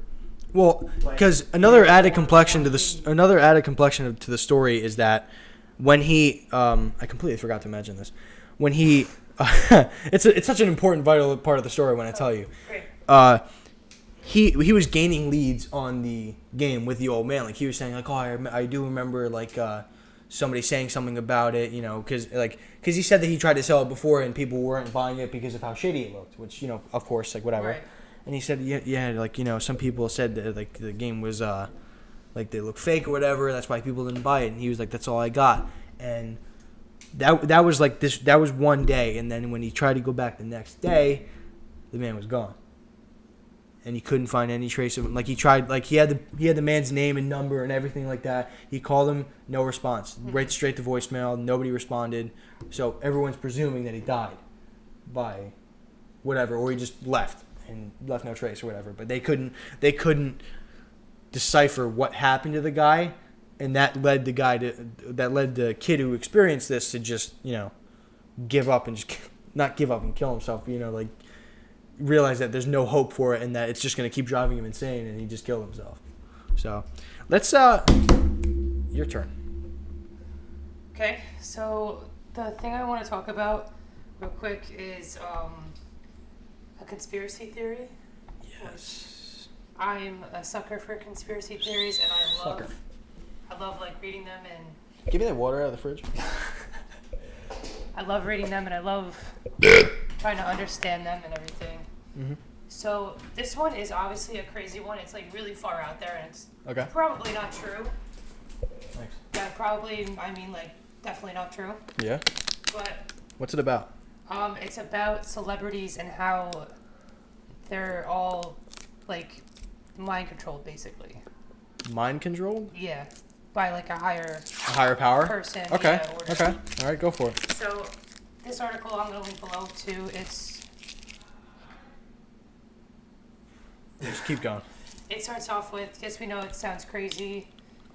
Well, because another added complexion to the story is that when he I completely forgot to mention this when he it's such an important vital part of the story when I tell you. Great. He was gaining leads on the game with the old man. Like he was saying, like, oh, I do remember like somebody saying something about it, because he said that he tried to sell it before and people weren't buying it because of how shitty it looked. Which of course, like whatever. Right. And he said, yeah, like some people said that like the game was like they look fake or whatever. That's why people didn't buy it. And he was like, that's all I got. And that was like this. That was one day, and then when he tried to go back the next day, the man was gone. And he couldn't find any trace of him. Like he tried, like he had the man's name and number and everything like that. He called him, no response. Right straight to voicemail. Nobody responded. So everyone's presuming that he died by whatever, or he just left and left no trace or whatever. But they couldn't decipher what happened to the guy, and that led the kid who experienced this to just give up and just not give up and kill himself. Like. Realize that there's no hope for it and that it's just going to keep driving him insane and he just killed himself. So let's your turn. Okay, so the thing I want to talk about real quick is a conspiracy theory. Yes. I'm a sucker for conspiracy theories and I love like reading them and give me that water out of the fridge. I love reading them and I love trying to understand them and everything. Mm-hmm. So this one is obviously a crazy one. It's like really far out there and it's probably not true. Thanks. Yeah, definitely not true. Yeah. But what's it about? It's about celebrities and how they're all like mind controlled basically. Mind controlled? Yeah. By like a higher power person. Okay. Yeah, Okay. All right, go for it. So this article I'm going to link below too. Just keep going. It starts off with, yes, we know it sounds crazy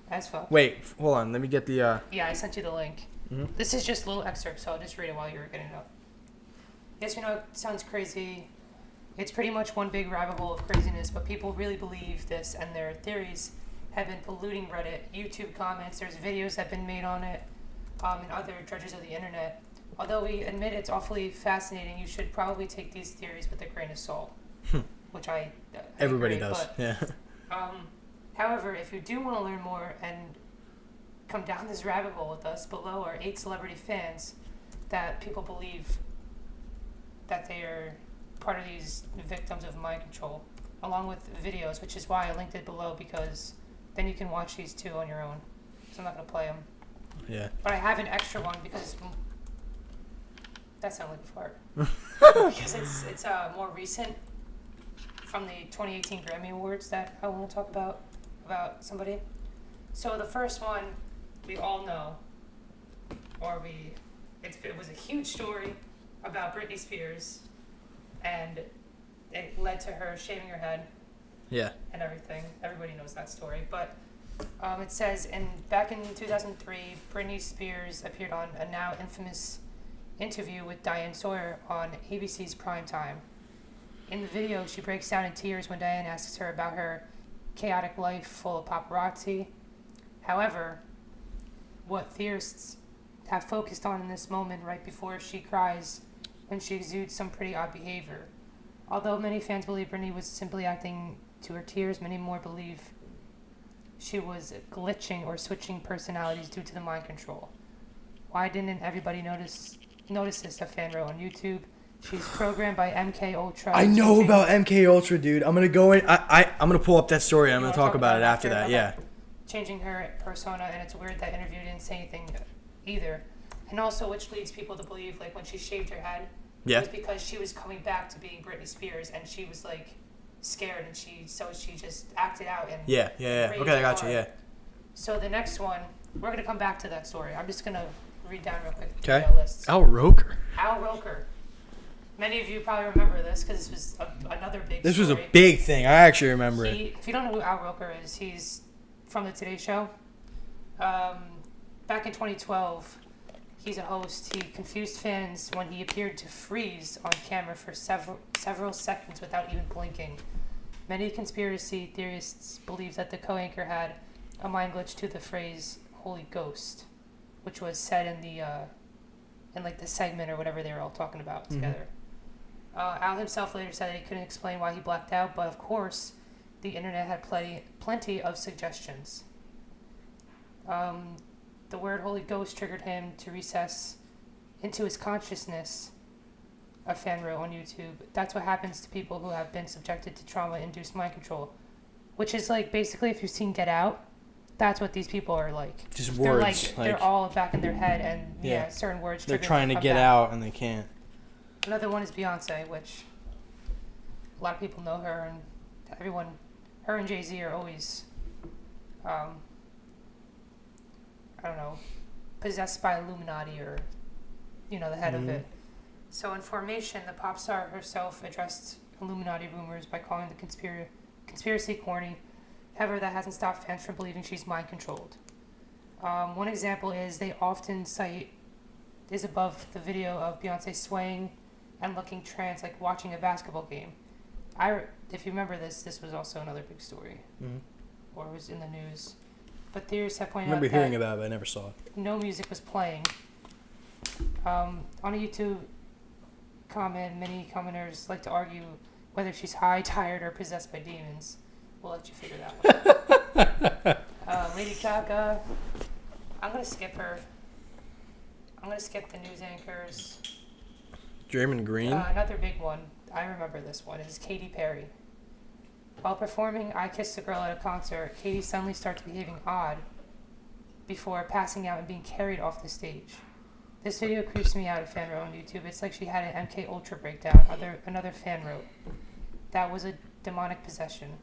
as fuck. Wait, hold on. Let me get the... Yeah, I sent you the link. Mm-hmm. This is just a little excerpt, so I'll just read it while you're getting it up. Yes, we know it sounds crazy. It's pretty much one big rabbit hole of craziness, but people really believe this, and their theories have been polluting Reddit, YouTube comments, there's videos that have been made on it, and other dredges of the internet. Although we admit it's awfully fascinating, you should probably take these theories with a grain of salt. Which everybody agree, does. But, Yeah. However, if you do want to learn more and come down this rabbit hole with us, below are 8 celebrity fans that people believe that they are part of these victims of mind control, along with videos, which is why I linked it below, because then you can watch these too on your own. So I'm not going to play them. Yeah. But I have an extra one because that sounded like a fart. Because it's more recent from the 2018 Grammy Awards that I want to talk about somebody. So the first one we all know, it was a huge story about Britney Spears, and it led to her shaving her head. Yeah. And everything. Everybody knows that story. But it says, back in 2003, Britney Spears appeared on a now infamous interview with Diane Sawyer on ABC's Primetime. In the video, she breaks down in tears when Diane asks her about her chaotic life full of paparazzi. However, what theorists have focused on in this moment right before she cries when she exudes some pretty odd behavior. Although many fans believe Britney was simply acting to her tears, many more believe she was glitching or switching personalities due to the mind control. Why didn't everybody notice this? A fan wrote on YouTube. She's programmed by MK Ultra. I know about MK Ultra, dude. I'm gonna go in. I'm gonna pull up that story. I'm gonna talk about it after that. Yeah. Changing her persona, and it's weird that interview didn't say anything either. And also, which leads people to believe, like when she shaved her head, it was because she was coming back to being Britney Spears, and she was like scared, and she just acted out and yeah. Okay, I got you. Yeah. So the next one, we're gonna come back to that story. I'm just gonna read down real quick. Okay. Lists. Al Roker. Al Roker. Many of you probably remember this because this was another big. This story. was a big thing. I actually remember it. If you don't know who Al Roker is, he's from the Today Show. Back in 2012, he's a host. He confused fans when he appeared to freeze on camera for several seconds without even blinking. Many conspiracy theorists believe that the co-anchor had a mind glitch to the phrase "Holy Ghost," which was said in the the segment or whatever they were all talking about together. Al himself later said that he couldn't explain why he blacked out, but of course, the internet had plenty of suggestions. The word Holy Ghost triggered him to recess into his consciousness, a fan wrote on YouTube. That's what happens to people who have been subjected to trauma-induced mind control, which is like basically if you've seen Get Out, that's what these people are like. Just they're words. They're all back in their head, and certain words. They're trying to get out and they can't. Another one is Beyonce, which a lot of people know her, and everyone, her and Jay-Z are always, I don't know, possessed by Illuminati or, the head of it. So in Formation, the pop star herself addressed Illuminati rumors by calling the conspiracy corny. However, that hasn't stopped fans from believing she's mind-controlled. One example is they often cite is above the video of Beyonce swaying and looking trans, like watching a basketball game. If you remember this was also another big story, or it was in the news. But theorists have pointed out that I remember hearing about it, but I never saw it. No music was playing. On a YouTube comment, many commenters like to argue whether she's high, tired, or possessed by demons. We'll let you figure that one. Lady Gaga, I'm going to skip her. I'm going to skip the news anchors. Draymond Green? Another big one, I remember this one, is Katy Perry. While performing I Kissed a Girl at a concert, Katy suddenly starts behaving odd before passing out and being carried off the stage. This video creeps me out, a fan wrote on YouTube. It's like she had an MK Ultra breakdown. Another fan wrote. That was a demonic possession.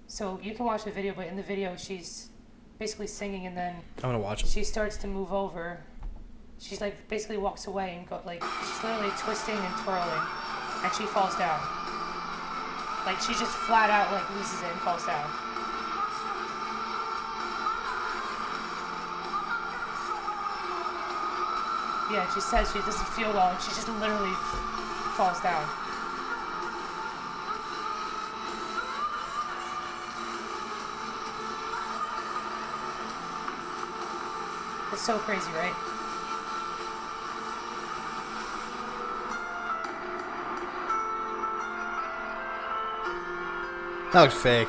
So you can watch the video, but in the video she's basically singing and then I'm gonna watch it. She starts to move over. She's like basically walks away and she's literally twisting and twirling, and she falls down. Like she just flat out loses it and falls down. Yeah, she says she doesn't feel well, and she just literally falls down. It's so crazy, right? That looks fake.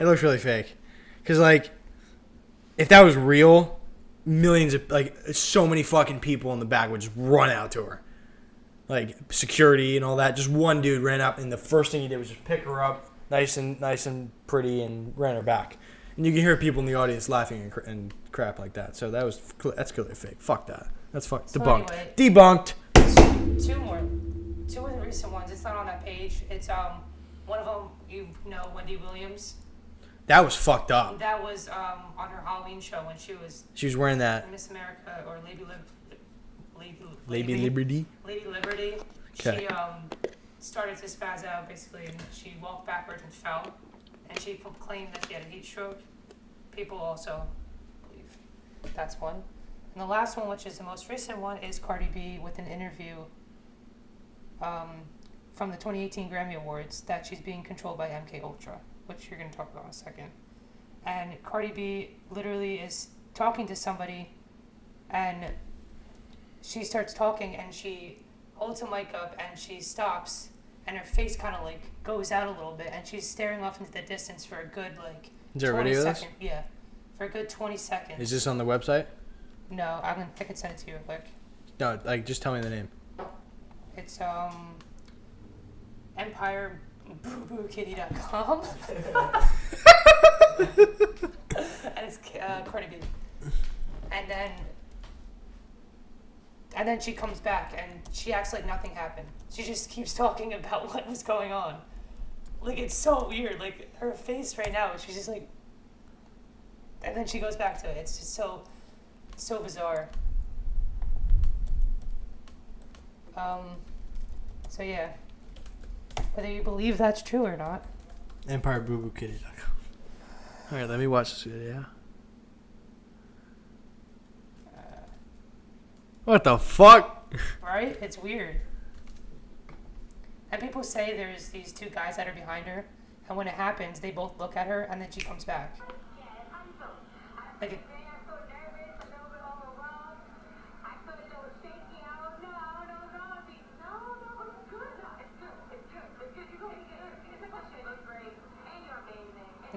It looks really fake. Because, if that was real, millions of, so many fucking people in the back would just run out to her. Security and all that. Just one dude ran up, and the first thing he did was just pick her up, nice and pretty, and ran her back. And you can hear people in the audience laughing and crap like that. So that's clearly fake. Fuck that. That's debunked. Anyway, Debunked. Two recent ones. It's not on that page. It's one of them, Wendy Williams. That was fucked up. That was on her Halloween show when she was wearing that Miss America or Lady Liberty. Lady Liberty. Okay. She started to spaz out basically, and she walked backwards and fell, and she claimed that she had a heat stroke. People also believe that's one. And the last one, which is the most recent one, is Cardi B with an interview from the 2018 Grammy Awards that she's being controlled by MK Ultra, which you're going to talk about in a second. And Cardi B literally is talking to somebody, and she starts talking, and she holds a mic up, and she stops, and her face kind of goes out a little bit, and she's staring off into the distance for a good Is there a video of this? Yeah, for a good 20 seconds. Is this on the website? No, I can send it to you real quick. No, just tell me the name. It's EmpireBooBooKitty.com. And it's Cardi B. And then she comes back and she acts like nothing happened. She just keeps talking about what was going on. Like, it's so weird. Like, her face right now, she's just like... And then she goes back to it. It's just so bizarre. So yeah. Whether you believe that's true or not. EmpireBooBooKitty.com. Alright, let me watch this video. What the fuck? Right? It's weird. And people say there's these two guys that are behind her, and when it happens, they both look at her, and then she comes back. Like,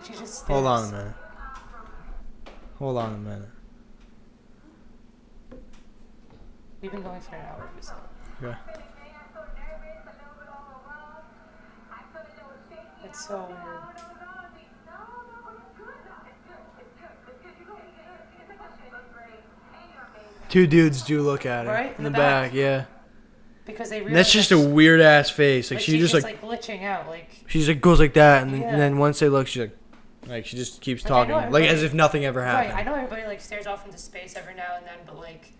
she just stares. Hold on a minute. We've been going for an hour. So. Okay. It's so weird. Two dudes do look at her. Right? In the back, yeah. Because they And realize that's just a weird ass face. Like, she she's just like glitching out. Like, she's like goes like that, and, Yeah. and then once they look, she's like she just keeps Like, I know talking, like as everybody- if nothing ever happened. right, I know everybody like stares off into space every now and then, but like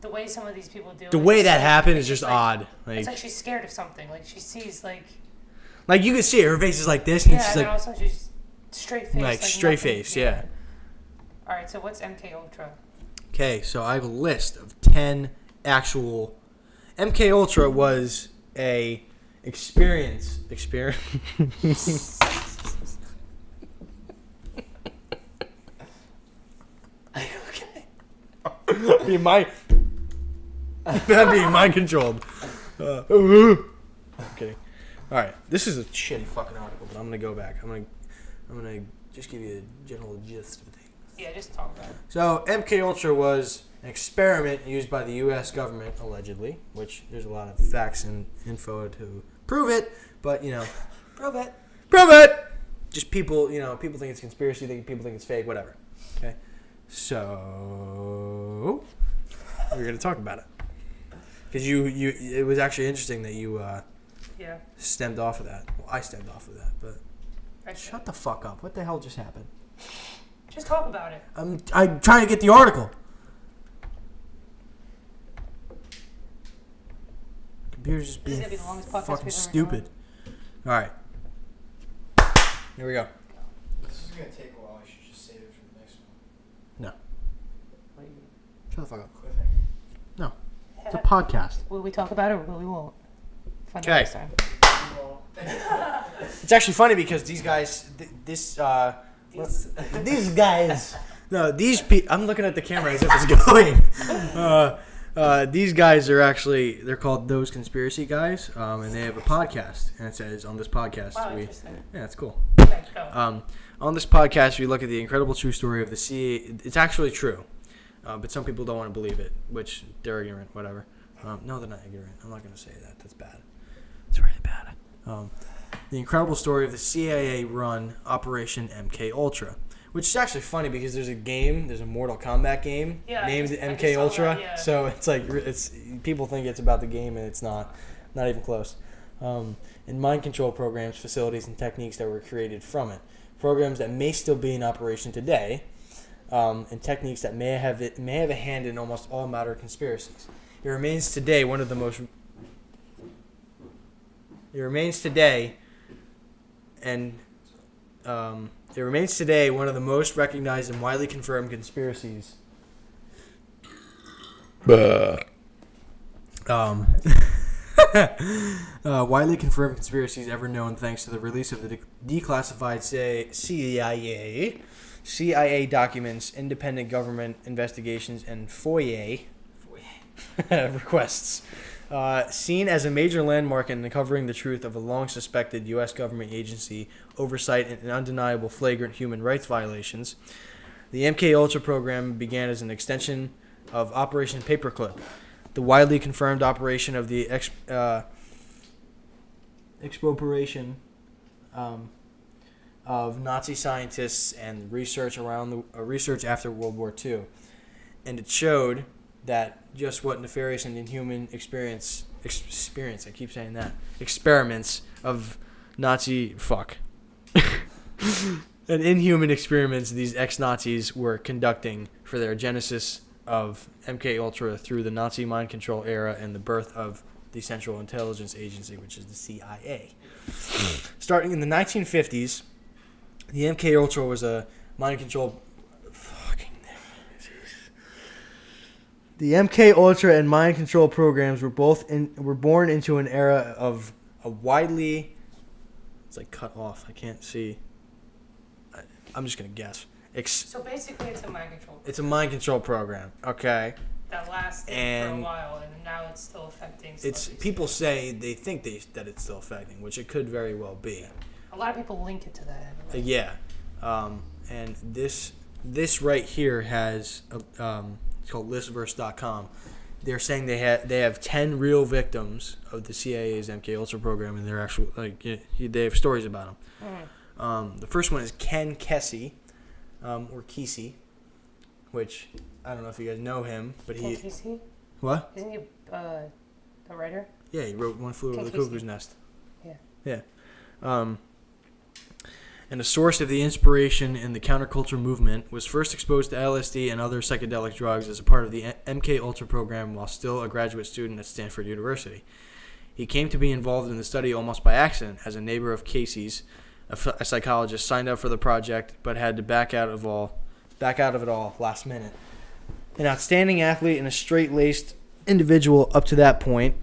the way some of these people do The it, way it's that like- happened it's is just like- odd. It's like she's scared of something. Like she sees like Like you can see it, her face is like this, and yeah, she's and then like also she's straight face. like straight nothing, face, yeah. All right, so what's MK Ultra? Okay, so I have a list of 10 actual. MK Ultra was a experience. Being mind controlled. I'm kidding. All right, this is a shitty fucking article, but I'm gonna go back. I'm gonna just give you a general gist of things. Yeah, just talk about it. So MK Ultra was an experiment used by the U.S. government, allegedly, which there's a lot of facts and info to prove it, but Prove it. prove it. Just people, people think it's conspiracy, people think it's fake, whatever. Okay, so we're gonna talk about it because it was actually interesting that you stemmed off of that. Well, I stemmed off of that, but shut the fuck up. What the hell just happened? Just talk about it. I'm trying to get the article. Computer's just This is being gonna be the longest podcast fucking we've ever stupid. All right, here we go. This is gonna take a while. I should just save it for the next one. No, shut the fuck up. Cliffhanger. No, it's a podcast. Will we talk about it or will we won't? Find out Okay. next time. It's actually funny because these guys, these guys. No, I'm looking at the camera as if it's going. These guys are actually, they're called Those Conspiracy Guys, and they have a podcast. And it says on this podcast, Wow, interesting. yeah, it's cool. Okay, go. On this podcast, we look at the incredible true story of the CIA. It's actually true, but some people don't want to believe it, which they're ignorant, whatever. No, they're not ignorant. I'm not going to say that. That's bad. It's really bad. The incredible story of the CIA-run Operation MK Ultra, which is actually funny because there's a Mortal Kombat game named I MK just saw Ultra. that, yeah. So it's like people think it's about the game and it's not even close. And mind control programs, facilities, and techniques that were created from it, programs that may still be in operation today, and techniques that may have a hand in almost all modern conspiracies. It remains today one of the most recognized and widely confirmed conspiracies. Widely confirmed conspiracies ever known, thanks to the release of the declassified CIA documents, independent government investigations, and FOIA requests. Seen as a major landmark in uncovering the truth of a long-suspected U.S. government agency oversight and undeniable flagrant human rights violations, the MK Ultra program began as an extension of Operation Paperclip, the widely confirmed operation of the expropriation of Nazi scientists and research around the research after World War II, and it showed that just what nefarious and inhuman experiments of Nazi and inhuman experiments these ex-Nazis were conducting for their genesis of MK Ultra through the Nazi mind control era and the birth of the Central Intelligence Agency, which is the CIA. Starting in the 1950s, the MK Ultra was a mind control. The MK Ultra and mind control programs were born into an era of a widely. It's like cut off. I can't see. I'm just gonna guess. So basically, it's a mind control. It's a mind control program. Okay. That lasted for a while, and now it's still affecting. People say they think that it's still affecting, which it could very well be. A lot of people link it to that. Yeah, and this right here has it's called listverse.com. They're saying they have 10 real victims of the CIA's MK Ultra program, and they're actual they have stories about them. The first one is Ken Kesey, or Kesey, which I don't know if you guys know him, but Ken Kesey? What? Isn't he a writer? Yeah, he wrote One Flew Over the Cuckoo's Nest. Yeah. And a source of the inspiration in the counterculture movement, was first exposed to LSD and other psychedelic drugs as a part of the MK Ultra program while still a graduate student at Stanford University. He came to be involved in the study almost by accident as a neighbor of Casey's, a psychologist, signed up for the project but had to back out of it all last minute. An outstanding athlete and a straight-laced individual up to that point,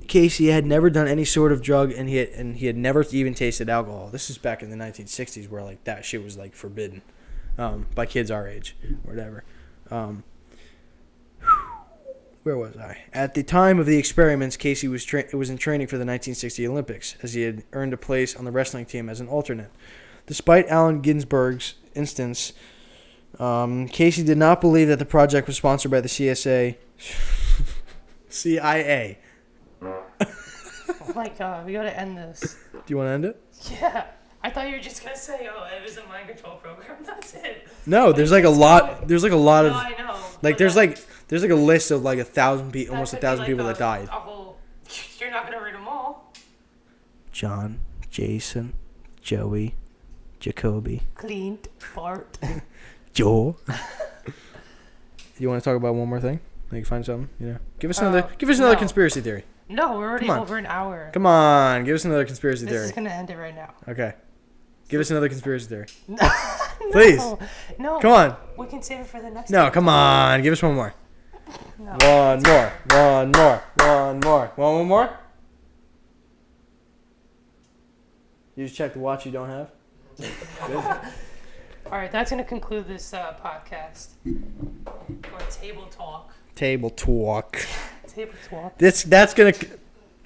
Casey had never done any sort of drug, and he had never even tasted alcohol. This is back in the 1960s, where like that shit was like forbidden by kids our age or whatever. Where was I? At the time of the experiments, Casey was in training for the 1960 Olympics, as he had earned a place on the wrestling team as an alternate. Despite Allen Ginsberg's instance, Casey did not believe that the project was sponsored by the CIA. Oh my god, we gotta end this. Do you want to end it? Yeah. I thought you were just gonna say, "Oh, it was a mind control program." That's it. No, there's like a lot. There's like a lot of. No, I know. Like there's like a list of like 1,000 people, almost 1,000 people that died. You're not gonna read them all. John, Jason, Joey, Jacoby, Clint, Bart, Joel. You want to talk about one more thing? Like find something, Give us another conspiracy theory. No, we're already over an hour. Come on, give us another conspiracy theory. This is gonna end it right now. Okay. Give us another conspiracy theory. No. Please. No. Come on. We can save it for the next No, time. come on. Give us one more. No. One more. One more? You just check the watch you don't have? Good. All right, that's going to conclude this podcast. Or Table Talk. Table Talk. Table Talk. That's going to...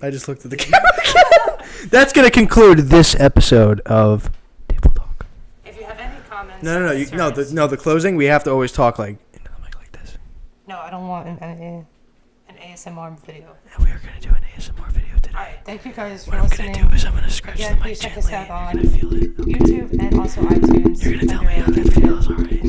I just looked at the camera. That's going to conclude this episode of Table Talk. If you have any comments... No, the closing, we have to always talk like into the mic like this. No, I don't want an ASMR video. And we are going to do an ASMR video today. Alright, thank you guys for listening. What I'm going to do is I'm going to scratch the mic please check us gently, out and you're going to feel it. YouTube and also iTunes. You're going to tell me how that feels, alright?